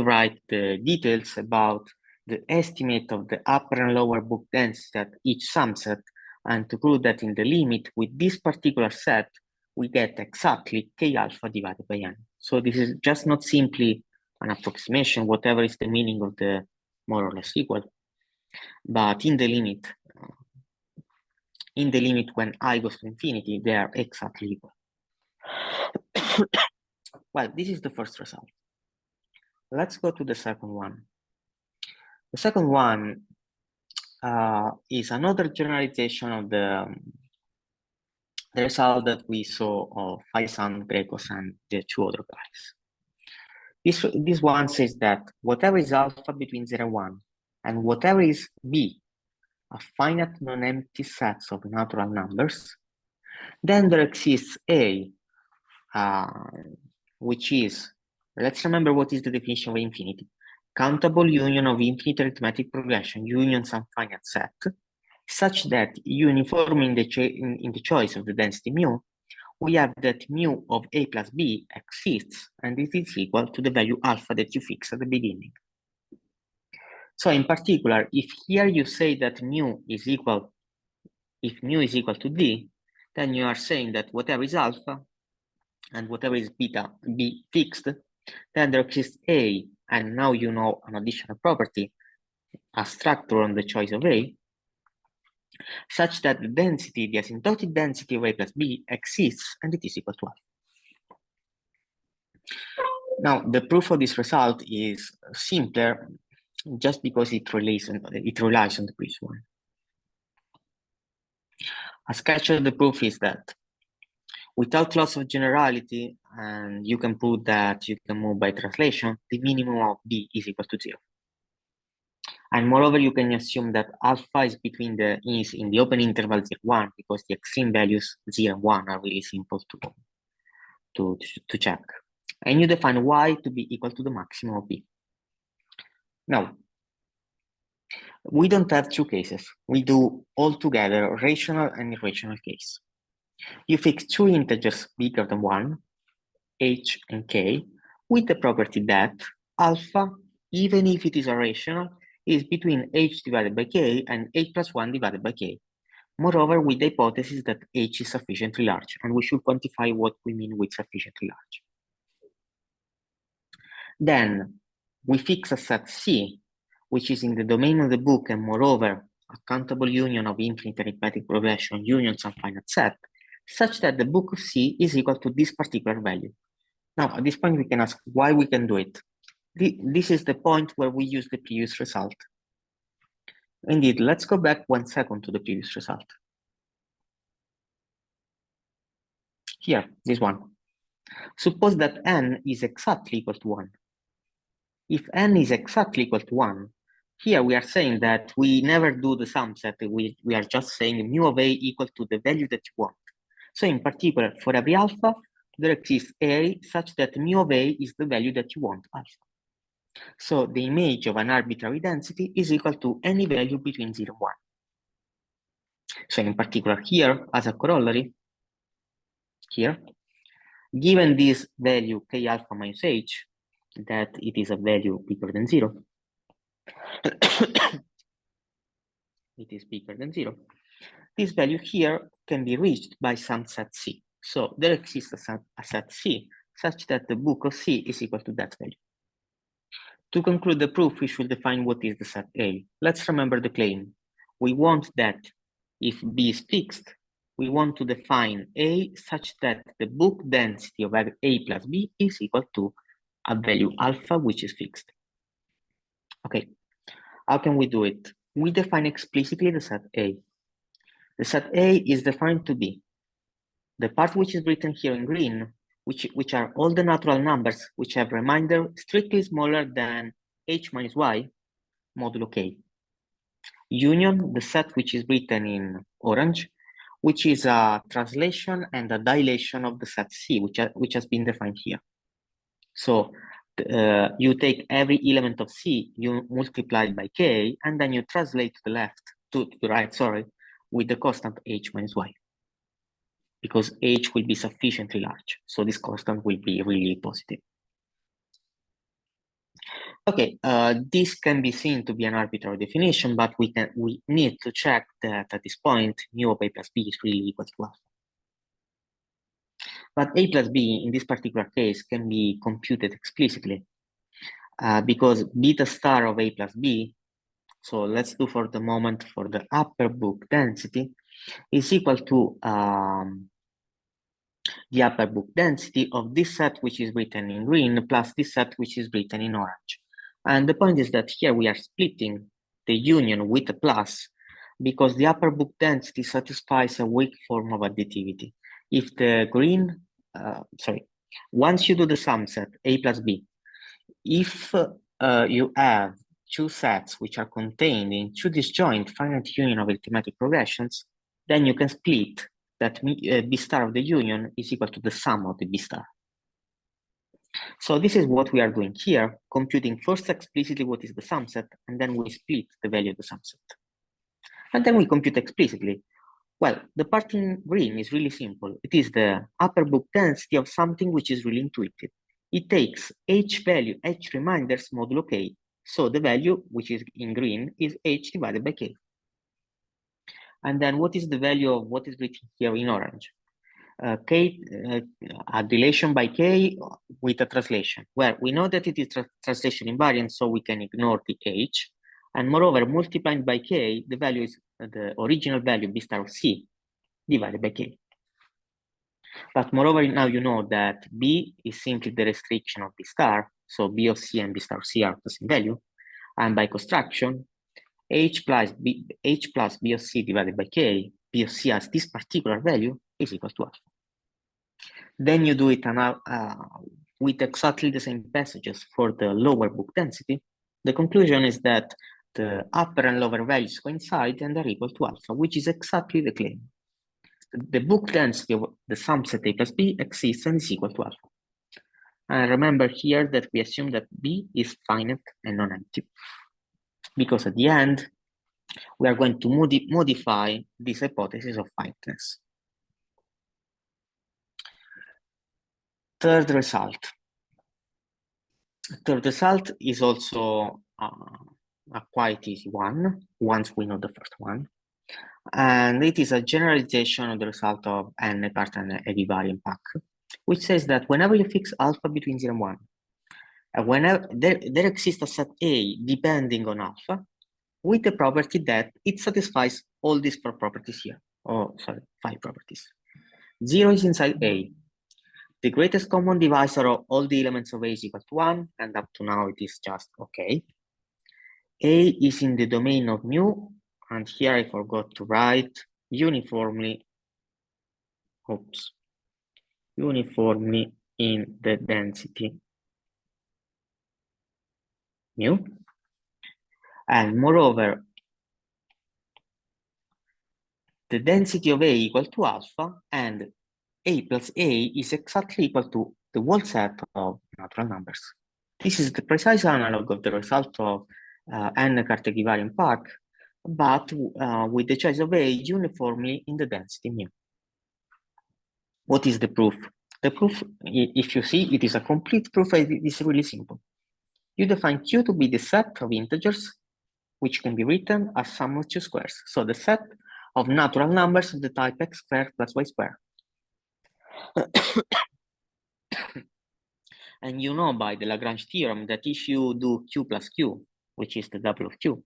write the details about the estimate of the upper and lower book density at each sumset, and to prove that in the limit with this particular set, we get exactly k alpha divided by n. So this is just not simply an approximation, whatever is the meaning of the more or less equal. But in the limit when I goes to infinity, they are exactly equal. Well, this is the first result. Let's go to the second one. The second one is another generalization of the result that we saw of Faisan, Grecos, and the two other guys. This one says that whatever is alpha between 0 and 1, and whatever is B, a finite non-empty sets of natural numbers, then there exists A, which is, let's remember what is the definition of infinity. Countable union of infinite arithmetic progression, union some finite set, such that uniform in the choice of the density mu, we have that mu of A plus B exists, and it is equal to the value alpha that you fix at the beginning. So in particular, if here you say that mu is equal to D, then you are saying that whatever is alpha and whatever is beta B fixed, then there exists A, and now you know an additional property, a structure on the choice of A, such that the density, the asymptotic density of A plus B exists, and it is equal to alpha. Now, the proof of this result is simpler just because it relies on the previous one. A sketch of the proof is that without loss of generality, and you can prove that you can move by translation, the minimum of B is equal to 0. And moreover, you can assume that alpha is in the open interval 0, 1, because the extreme values 0 and 1 are really simple to check. And you define Y to be equal to the maximum of B. Now, we don't have two cases. We do altogether rational and irrational case. You fix two integers bigger than 1, h and k, with the property that alpha, even if it is irrational, is between h divided by k and h plus 1 divided by k. Moreover, with the hypothesis that h is sufficiently large, and we should quantify what we mean with sufficiently large. Then we fix a set C, which is in the domain of the book, and moreover, a countable union of infinite arithmetic progression union some finite set, such that the book of C is equal to this particular value. Now, at this point, we can ask why we can do it. This is the point where we use the previous result. Indeed, let's go back 1 second to the previous result. Here, this one. Suppose that n is exactly equal to 1. If n is exactly equal to 1, here we are saying that we never do the sum set. We are just saying mu of A equal to the value that you want. So in particular, for every alpha, there exists A such that mu of A is the value that you want, alpha. So the image of an arbitrary density is equal to any value between 0 and 1. So in particular here, as a corollary, here, given this value k alpha minus h, that it is a value bigger than 0, it is bigger than 0, this value here can be reached by some set C. So there exists a set C such that the book of C is equal to that value. To conclude the proof, we should define what is the set A. Let's remember the claim. We want that if B is fixed, we want to define A such that the book density of A plus B is equal to a value alpha, which is fixed. Okay, how can we do it? We define explicitly the set A. The set A is defined to be the part which is written here in green, which are all the natural numbers which have remainder strictly smaller than h minus y modulo k. Union, the set which is written in orange, which is a translation and a dilation of the set C, which has been defined here. So you take every element of C, you multiply it by k, and then you translate to the left, to the right, sorry, with the constant h minus y, because h will be sufficiently large. So this constant will be really positive. Okay, this can be seen to be an arbitrary definition, but we need to check that at this point, mu of A plus B is really equal to alpha. But A plus B in this particular case can be computed explicitly. because beta star of A plus B, so let's do for the moment for the upper book density, is equal to the upper book density of this set which is written in green plus this set which is written in orange. And the point is that here we are splitting the union with a plus because the upper book density satisfies a weak form of additivity. If the green, once you do the sum set A plus B, if you have two sets which are contained in two disjoint finite union of arithmetic progressions, then you can split that B star of the union is equal to the sum of the B star. So this is what we are doing here, computing first explicitly what is the sum set, and then we split the value of the sum set. And then we compute explicitly. Well, the part in green is really simple. It is the upper book density of something which is really intuitive. It takes h value, h reminders modulo k. So the value which is in green is h divided by k. And then what is the value of what is written here in orange? K, a dilation by k with a translation. Well, we know that it is translation invariant, so we can ignore the h. And moreover, multiplied by k, the value is the original value b star of c divided by k. But moreover, now you know that b is simply the restriction of b star, so b of c and b star of c are the same value. And by construction, h plus b of c divided by k, b of c as this particular value is equal to alpha. Then you do it with exactly the same passages for the lower book density. The conclusion is that the upper and lower values coincide and are equal to alpha, which is exactly the claim. The book density of the sum set A plus B exists and is equal to alpha. And remember here that we assume that B is finite and non-empty, because at the end, we are going to modify this hypothesis of finiteness. Third result. Third result is also a quite easy one, once we know the first one. And it is a generalization of the result of n part and a variant pack, which says that whenever you fix alpha between 0 and 1, whenever there exists a set A depending on alpha, with the property that it satisfies all these 4 properties here. Oh, sorry, 5 properties. 0 is inside A. The greatest common divisor of all the elements of A is equal to 1, and up to now it is just okay. A is in the domain of mu, and here I forgot to write uniformly, uniformly in the density mu. And moreover, the density of A equal to alpha, and A plus A is exactly equal to the whole set of natural numbers. This is the precise analog of the result of n-Cartesian variant pack, but with the choice of A uniformly in the density mu. What is the proof? The proof, if you see, it is a complete proof. It is really simple. You define Q to be the set of integers, which can be written as sum of two squares. So the set of natural numbers of the type x squared plus y squared. And you know by the Lagrange theorem that if you do Q plus Q, which is the double of Q,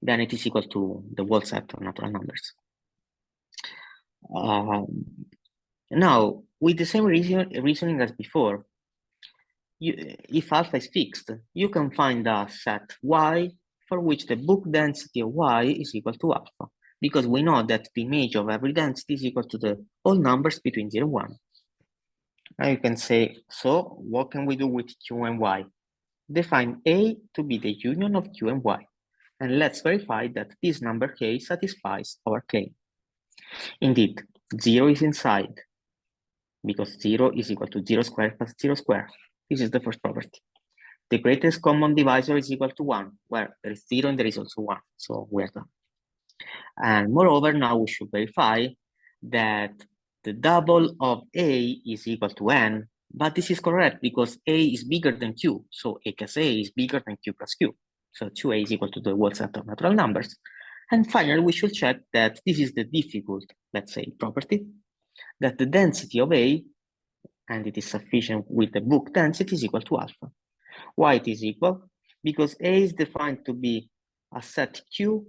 then it is equal to the whole set of natural numbers. Now, with the same reasoning as before, if alpha is fixed, you can find a set Y for which the book density of Y is equal to alpha, because we know that the image of every density is equal to the all numbers between 0 and 1. Now you can say, so what can we do with Q and Y? Define A to be the union of Q and Y, and let's verify that this number K satisfies our claim. Indeed, 0 is inside, because 0 is equal to 0 squared plus 0 squared. This is the first property. The greatest common divisor is equal to 1, where there is 0 and there is also 1, so we're done. And moreover, now we should verify that the double of A is equal to n, but this is correct because A is bigger than Q, so A plus A is bigger than Q plus Q. So 2A is equal to the whole set of natural numbers. And finally, we should check that this is the difficult, let's say, property, that the density of A, and it is sufficient with the book density, is equal to alpha. Why it is equal? Because A is defined to be a set Q,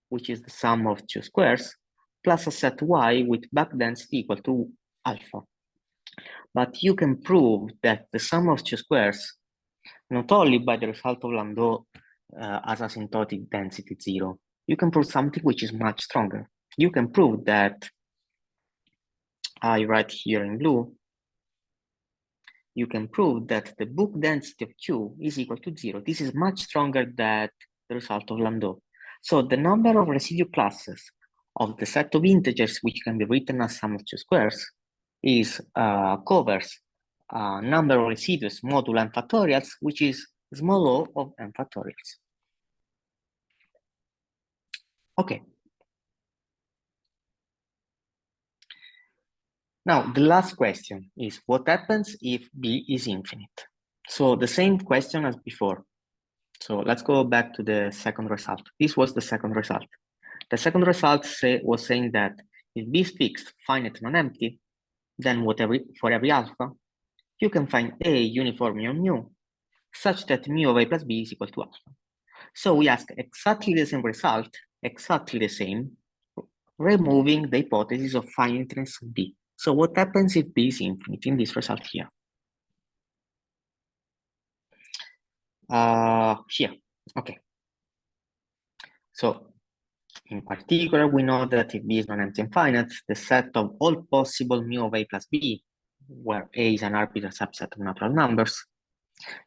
which is the sum of two squares, plus a set Y with back density equal to alpha. But you can prove that the sum of two squares, not only by the result of Landau as asymptotic density 0, you can prove something which is much stronger. You can prove that, I write here in blue, you can prove that the book density of Q is equal to 0. This is much stronger than the result of Landau. So the number of residue classes of the set of integers, which can be written as sum of two squares, is covers number of residues modulo n factorials, which is small o of n factorials. Okay. Now, the last question is, what happens if B is infinite? So the same question as before. So let's go back to the second result. This was the second result. The second result was saying that if B is fixed, finite, non-empty, then for every alpha, you can find A uniformly on mu, such that mu of A plus B is equal to alpha. So we ask exactly the same result, exactly the same, removing the hypothesis of finiteness of B. So what happens if B is infinite in this result here? Here, okay. So in particular, we know that if B is non-empty and finite, the set of all possible mu of A plus B, where A is an arbitrary subset of natural numbers,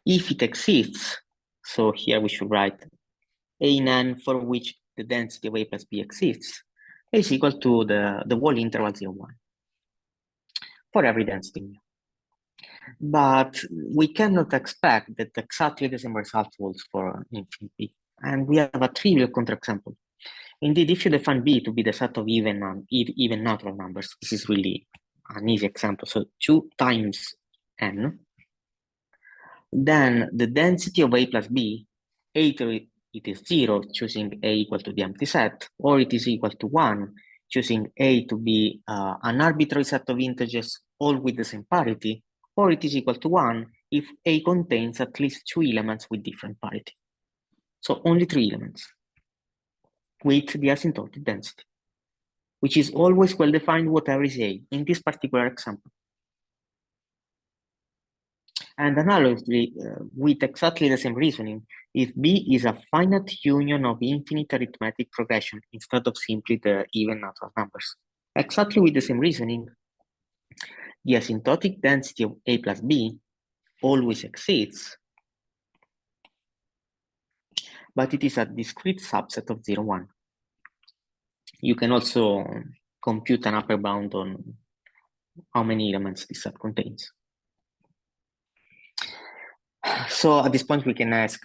if it exists, so here we should write A in N for which the density of A plus B exists, is equal to the whole interval 0, 1 for every density mu. But we cannot expect that exactly the same result holds for infinite B. And we have a trivial counterexample. Indeed, if you define B to be the set of even natural numbers, this is really an easy example. So 2 times N, then the density of A plus B, either it is 0, choosing A equal to the empty set, or it is equal to 1, choosing A to be an arbitrary set of integers, all with the same parity, or it is equal to 1 if A contains at least 2 elements with different parity. So only 3 elements with the asymptotic density, which is always well-defined whatever is A in this particular example. And analogously, with exactly the same reasoning, if B is a finite union of infinite arithmetic progression instead of simply the even natural numbers, exactly with the same reasoning, the asymptotic density of A plus B always exists, but it is a discrete subset of 0, 1. You can also compute an upper bound on how many elements this set contains. So at this point, we can ask,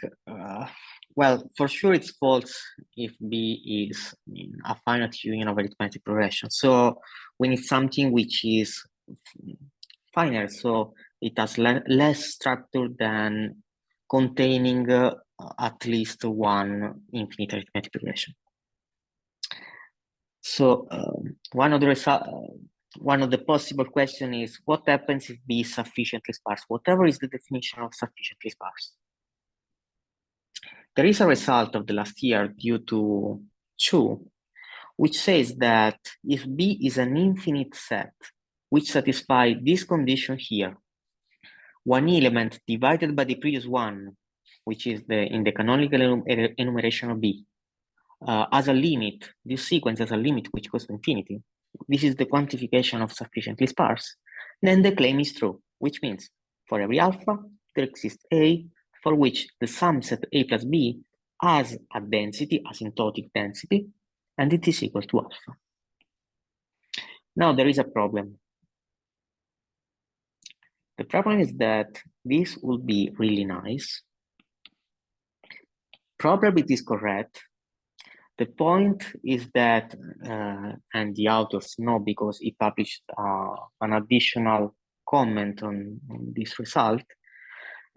well, for sure it's false if B is a finite union of arithmetic progression. So we need something which is finite, so it has less structure than containing at least one infinite arithmetic progression. So one of the possible question is, what happens if B is sufficiently sparse? Whatever is the definition of sufficiently sparse. There is a result of the last year due to Chu, which says that if B is an infinite set, which satisfies this condition here, one element divided by the previous one, which is in the canonical enumeration of B, as a limit, this sequence has a limit which goes to infinity. This is the quantification of sufficiently sparse. Then the claim is true, which means for every alpha, there exists A for which the sumset A plus B has a density, asymptotic density, and it is equal to alpha. Now there is a problem. The problem is that this would be really nice. Probability is correct. The point is that, and the authors know because he published an additional comment on this result,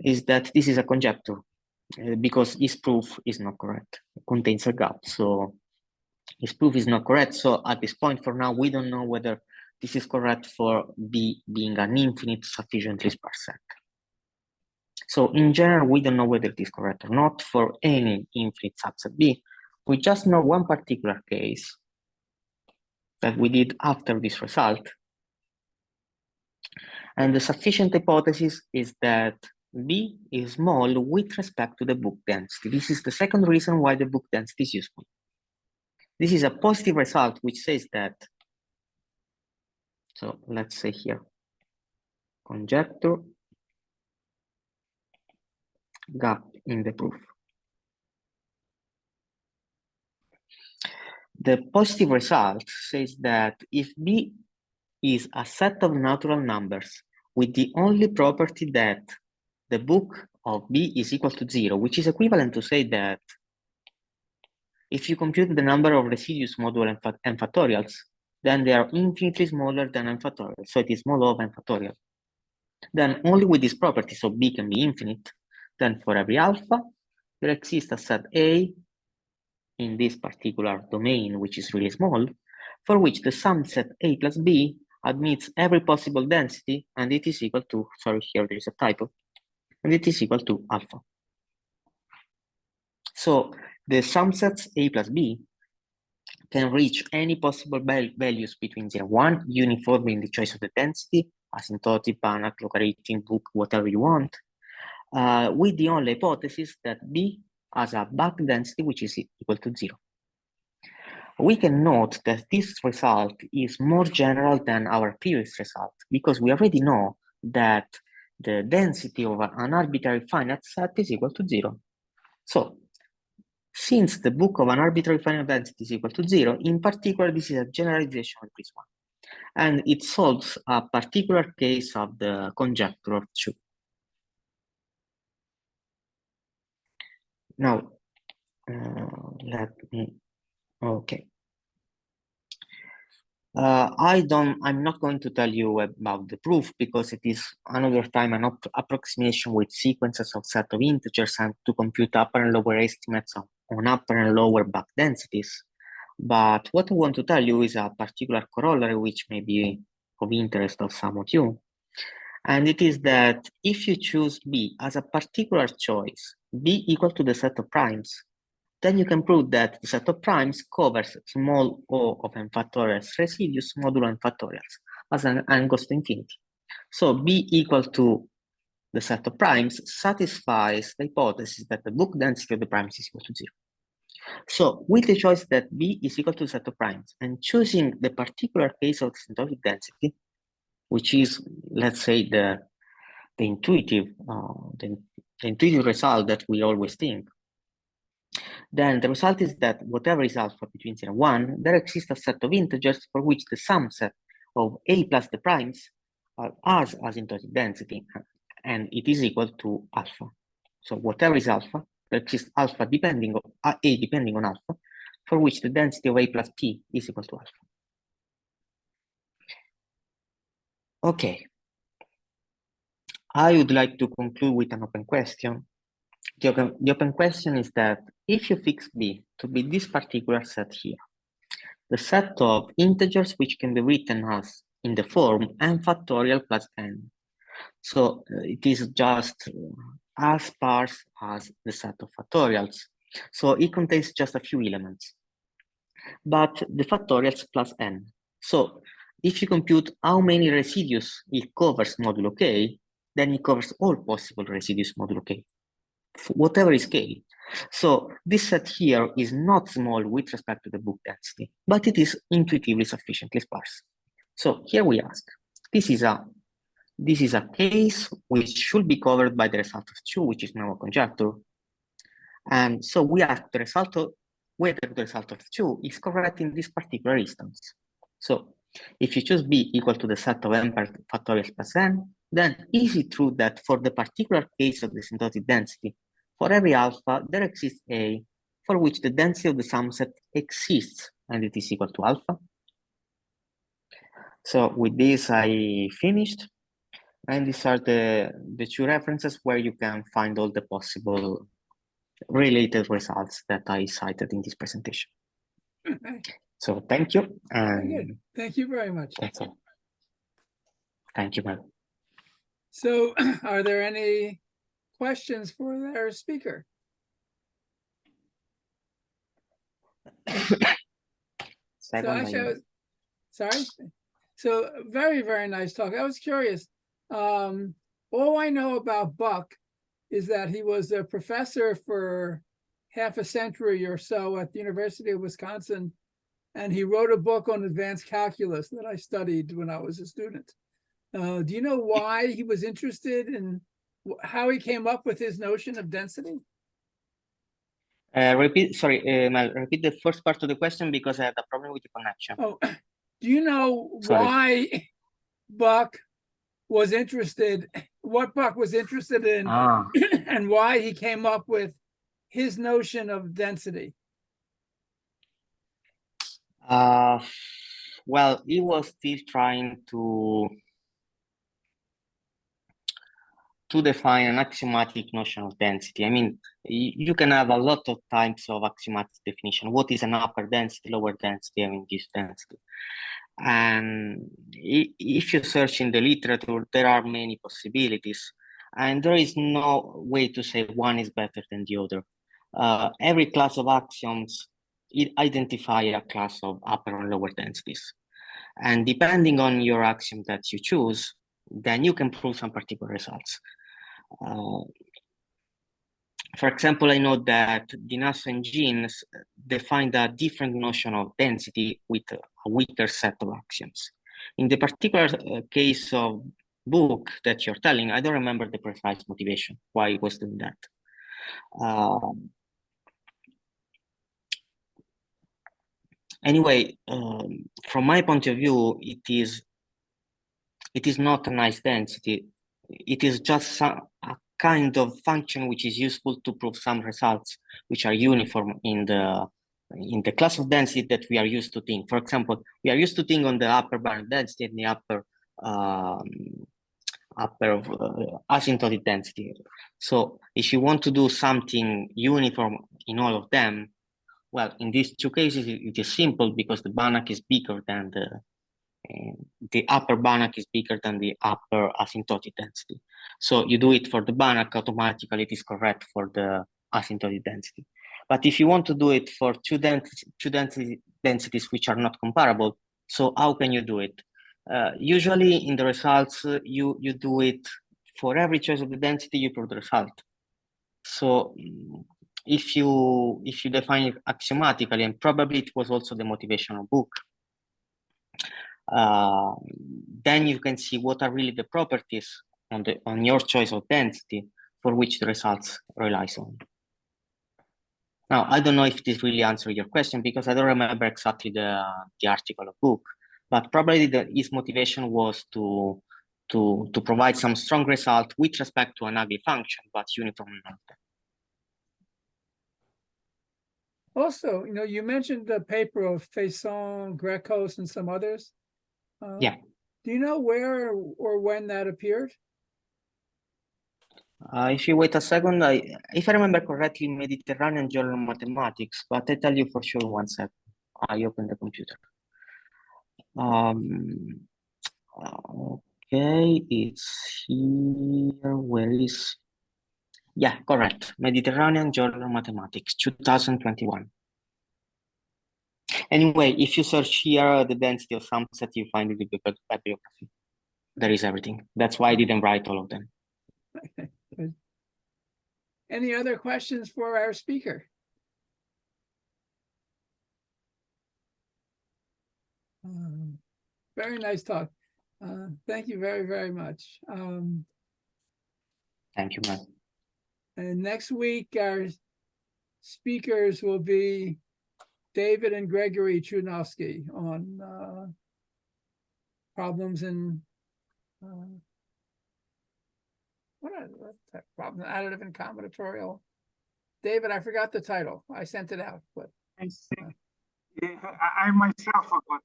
is that this is a conjecture because his proof is not correct. It contains a gap. So his proof is not correct. So at this point, for now, we don't know whether this is correct for B being an infinite sufficiently sparse set. So in general, we don't know whether it is correct or not for any infinite subset B. We just know one particular case that we did after this result. And the sufficient hypothesis is that B is small with respect to the book density. This is the second reason why the book density is useful. This is a positive result which says that, so let's say here, conjecture gap in the proof. The positive result says that if B is a set of natural numbers with the only property that the book of B is equal to 0, which is equivalent to say that if you compute the number of residues modulo n factorials, then they are infinitely smaller than n factorial, so it is small of n factorial. Then only with this property, so B can be infinite, then for every alpha, there exists a set A in this particular domain, which is really small, for which the sumset A plus B admits every possible density, and it is equal to, sorry, here there is a typo, and it is equal to alpha. So the sumsets A plus B can reach any possible values between 0 and 1, uniformly in the choice of the density, asymptotic, Banach, logarithmic, book, whatever you want, with the only hypothesis that B has a back density which is equal to 0. We can note that this result is more general than our previous result because we already know that the density of an arbitrary finite set is equal to 0. So, since the book of an arbitrary finite density is equal to 0, in particular, this is a generalization of this one. And it solves a particular case of the conjecture of 2. Now, okay. I'm not going to tell you about the proof because it is another time an approximation with sequences of set of integers and to compute upper and lower estimates on upper and lower back densities. But what I want to tell you is a particular corollary which may be of interest of some of you. And it is that if you choose B as a particular choice, B equal to the set of primes, then you can prove that the set of primes covers small o of n factorials residues modulo n factorials as n goes to infinity. So B equal to the set of primes satisfies the hypothesis that the book density of the primes is equal to 0. So with the choice that B is equal to the set of primes and choosing the particular case of the symptotic density, which is, let's say, the intuitive result that we always think, then the result is that whatever is alpha between 0 and 1, there exists a set of integers for which the sumset of A plus the primes has asymptotic density, and it is equal to alpha. So whatever is alpha, there exists alpha depending on A depending on alpha, for which the density of A plus P is equal to alpha. Okay. I would like to conclude with an open question. The open question is that if you fix B to be this particular set here, the set of integers which can be written as in the form n factorial plus n. So it is just as sparse as the set of factorials. So it contains just a few elements, but the factorials plus n. So if you compute how many residues it covers modulo k, then it covers all possible residues modulo k, whatever is k. So this set here is not small with respect to the book density, but it is intuitively sufficiently sparse. So here we ask, this is a case which should be covered by the result of 2, which is now a conjecture. And so we ask the result of whether the result of 2 is correct in this particular instance. So if you choose B equal to the set of n factorial plus n, then is it true that for the particular case of the symptotic density, for every alpha, there exists A for which the density of the sumset exists and it is equal to alpha? So with this, I finished. And these are the 2 references where you can find all the possible related results that I cited in this presentation. So thank you. And thank you very much. That's all. Thank you, Mel. So are there any questions for their speaker? So actually, sorry. So very, very nice talk. I was curious. All I know about Buck is that he was a professor for half a century or so at the University of Wisconsin, and he wrote a book on advanced calculus that I studied when I was a student. Do you know why he was interested in how he came up with his notion of density? Mel, repeat the first part of the question because I had a problem with the connection. Oh, do you know why Buck was interested, what Buck was interested in, and why he came up with his notion of density? Well, he was still trying to define an axiomatic notion of density. I mean, you can have a lot of types of axiomatic definition. What is an upper density, lower density, I mean, this density. And if you search in the literature, there are many possibilities. And there is no way to say one is better than the other. Every class of axioms identify a class of upper and lower densities. And depending on your axiom that you choose, then you can prove some particular results. For example, I know that Dinasso and Jeans defined a different notion of density with a weaker set of axioms. In the particular case of book that you're telling, I don't remember the precise motivation why he was doing that. Anyway, from my point of view, it is not a nice density. It is just a kind of function which is useful to prove some results which are uniform in the class of density that we are used to think. For example, we are used to think on the upper bound density and the upper asymptotic density. So if you want to do something uniform in all of them, well, in these two cases, it is simple because the Banach is bigger than the upper Banach is bigger than the upper asymptotic density. So you do it for the Banach, automatically it is correct for the asymptotic density. But if you want to do it for two densities which are not comparable, so how can you do it? Usually in the results, you do it for every choice of the density, you prove the result. So if you define it axiomatically, and probably it was also the motivational book, then you can see what are really the properties on your choice of density for which the results relies on. Now, I don't know if this really answers your question because I don't remember exactly the article or book, but probably his motivation was to provide some strong result with respect to an ugly function, but uniform in all of them. Also, you mentioned the paper of Faison, Grecos, and some others. Yeah. Do you know where or when that appeared? If you wait a second, if I remember correctly, Mediterranean Journal of Mathematics, but I tell you for sure 1 second. I open the computer. Okay, it's here. Where is? Yeah, correct. Mediterranean Journal of Mathematics, 2021. Anyway, if you search here the density of sumsets, you find the bibliography. There is everything. That's why I didn't write all of them. Any other questions for our speaker? Very nice talk. Thank you very, very much. Thank you, man. And next week, our speakers will be David and Gregory Chudnovsky on problems in what are that problem? Additive and combinatorial. David, I forgot the title. I sent it out, but I myself forgot.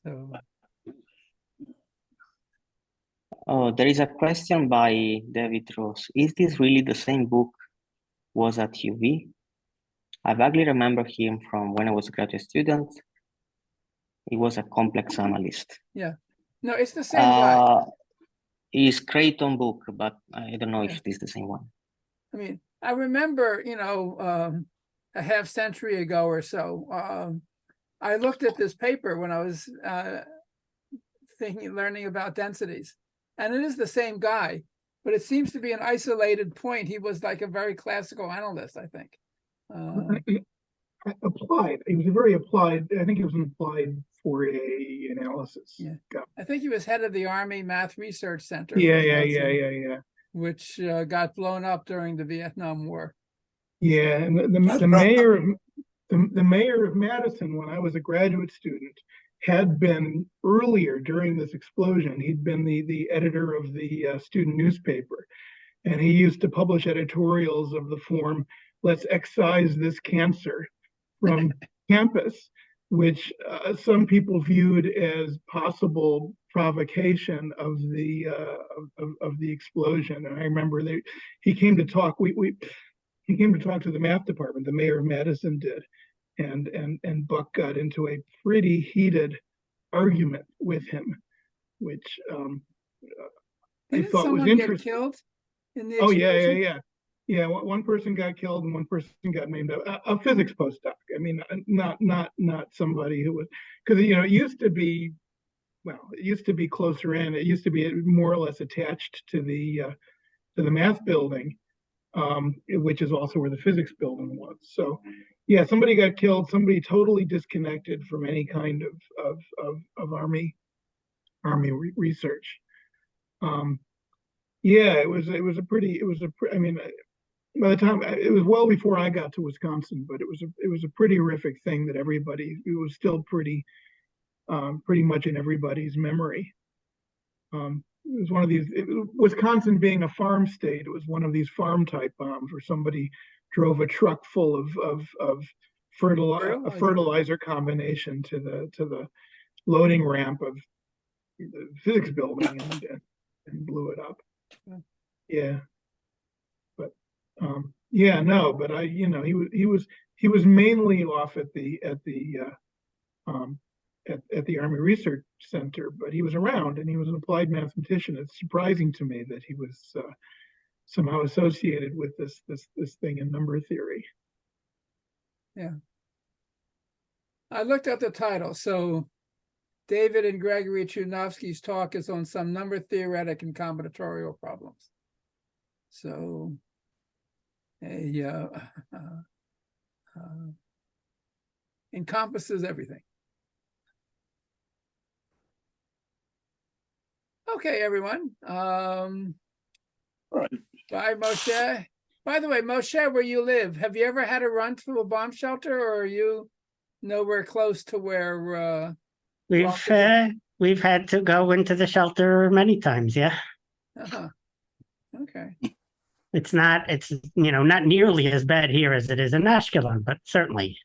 So. Oh, there is a question by David Ross. Is this really the same book was at UV? I vaguely remember him from when I was a graduate student. He was a complex analyst. Yeah. No, it's the same guy. is Creighton book, but I don't know Yeah. if it is the same one. I mean, I remember, a half century ago or so, I looked at this paper when I was learning about densities, and it is the same guy, but it seems to be an isolated point. He was like a very classical analyst, I think. Applied. He was very applied. I think he was an applied 4A analysis. Yeah. I think he was head of the Army Math Research Center. Yeah. Which got blown up during the Vietnam War. Yeah, and the mayor of Madison, when I was a graduate student, had been earlier during this explosion. He'd been the editor of the student newspaper, and he used to publish editorials of the form, "Let's excise this cancer from campus," which some people viewed as possible provocation of the explosion. And I remember he came to talk. He came to talk to the math department. The mayor of Madison did, and Buck got into a pretty heated argument with him, which I thought was interesting. Get killed in the explosion? Yeah. One person got killed and one person got maimed. A physics postdoc. I mean, not somebody who was, because it used to be, it used to be closer in. It used to be more or less attached to the math building, which is also where the physics building was. So, yeah, somebody got killed. Somebody totally disconnected from any kind of army research. Yeah, it was I mean, by the time it was well before I got to Wisconsin, but it was a pretty horrific thing that it was still pretty much in everybody's memory. It was one of these, Wisconsin being a farm state, it was one of these farm type bombs where somebody drove a truck full of fertilizer combination to the loading ramp of the physics building and blew it up. Yeah. But but he was mainly off at the Army Research Center, but he was around and he was an applied mathematician. It's surprising to me that he was somehow associated with this thing in number theory. Yeah. I looked at the title. So David and Gregory Chudnovsky's talk is on some number theoretic and combinatorial problems. So encompasses everything. Okay, everyone. All right. Bye, Moshe. By the way, Moshe, where you live, have you ever had to run to a bomb shelter, or are you nowhere close to where? We've had to go into the shelter many times. Yeah. Okay. It's not nearly as bad here as it is in Ashkelon, but certainly.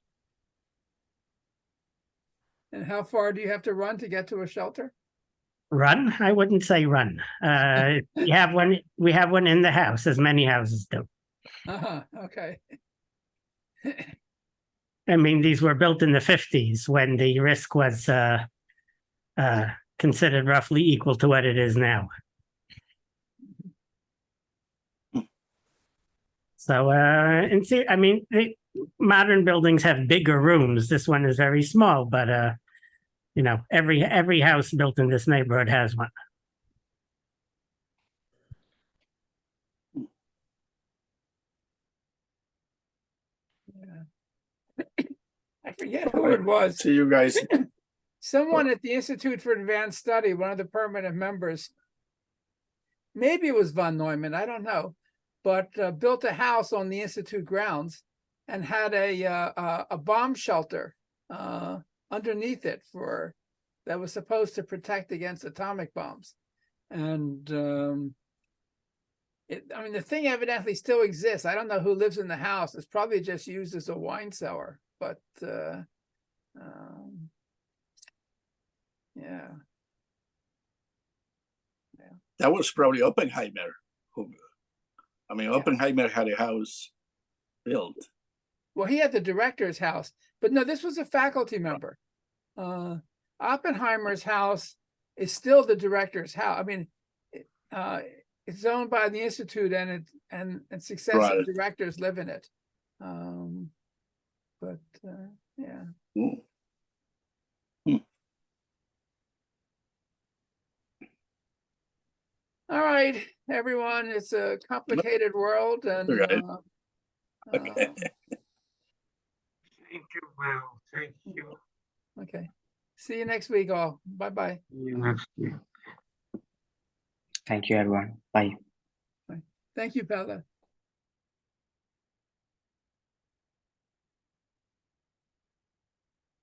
And how far do you have to run to get to a shelter? Run? I wouldn't say run. We have one in the house, as many houses do. Okay. I mean, these were built in the 50s when the risk was considered roughly equal to what it is now. So, modern buildings have bigger rooms. This one is very small, but every house built in this neighborhood has one. Yeah. I forget who it was. See you guys. Someone at the Institute for Advanced Study, one of the permanent members, maybe it was von Neumann, I don't know, but built a house on the Institute grounds and had a bomb shelter underneath it that was supposed to protect against atomic bombs. And the thing evidently still exists. I don't know who lives in the house. It's probably just used as a wine cellar, but yeah. That was probably Oppenheimer. Oppenheimer had a house built. Well, he had the director's house, but no, this was a faculty member. Oppenheimer's house is still the director's house. I mean, it's owned by the Institute, and successive Right. directors live in it. Yeah. Mm. All right, everyone, it's a complicated world, and Right. Thank you, Will. Thank you. okay. See you next week, all. Bye-bye. See you next week. Thank you, everyone. Bye. Thank you, Paolo.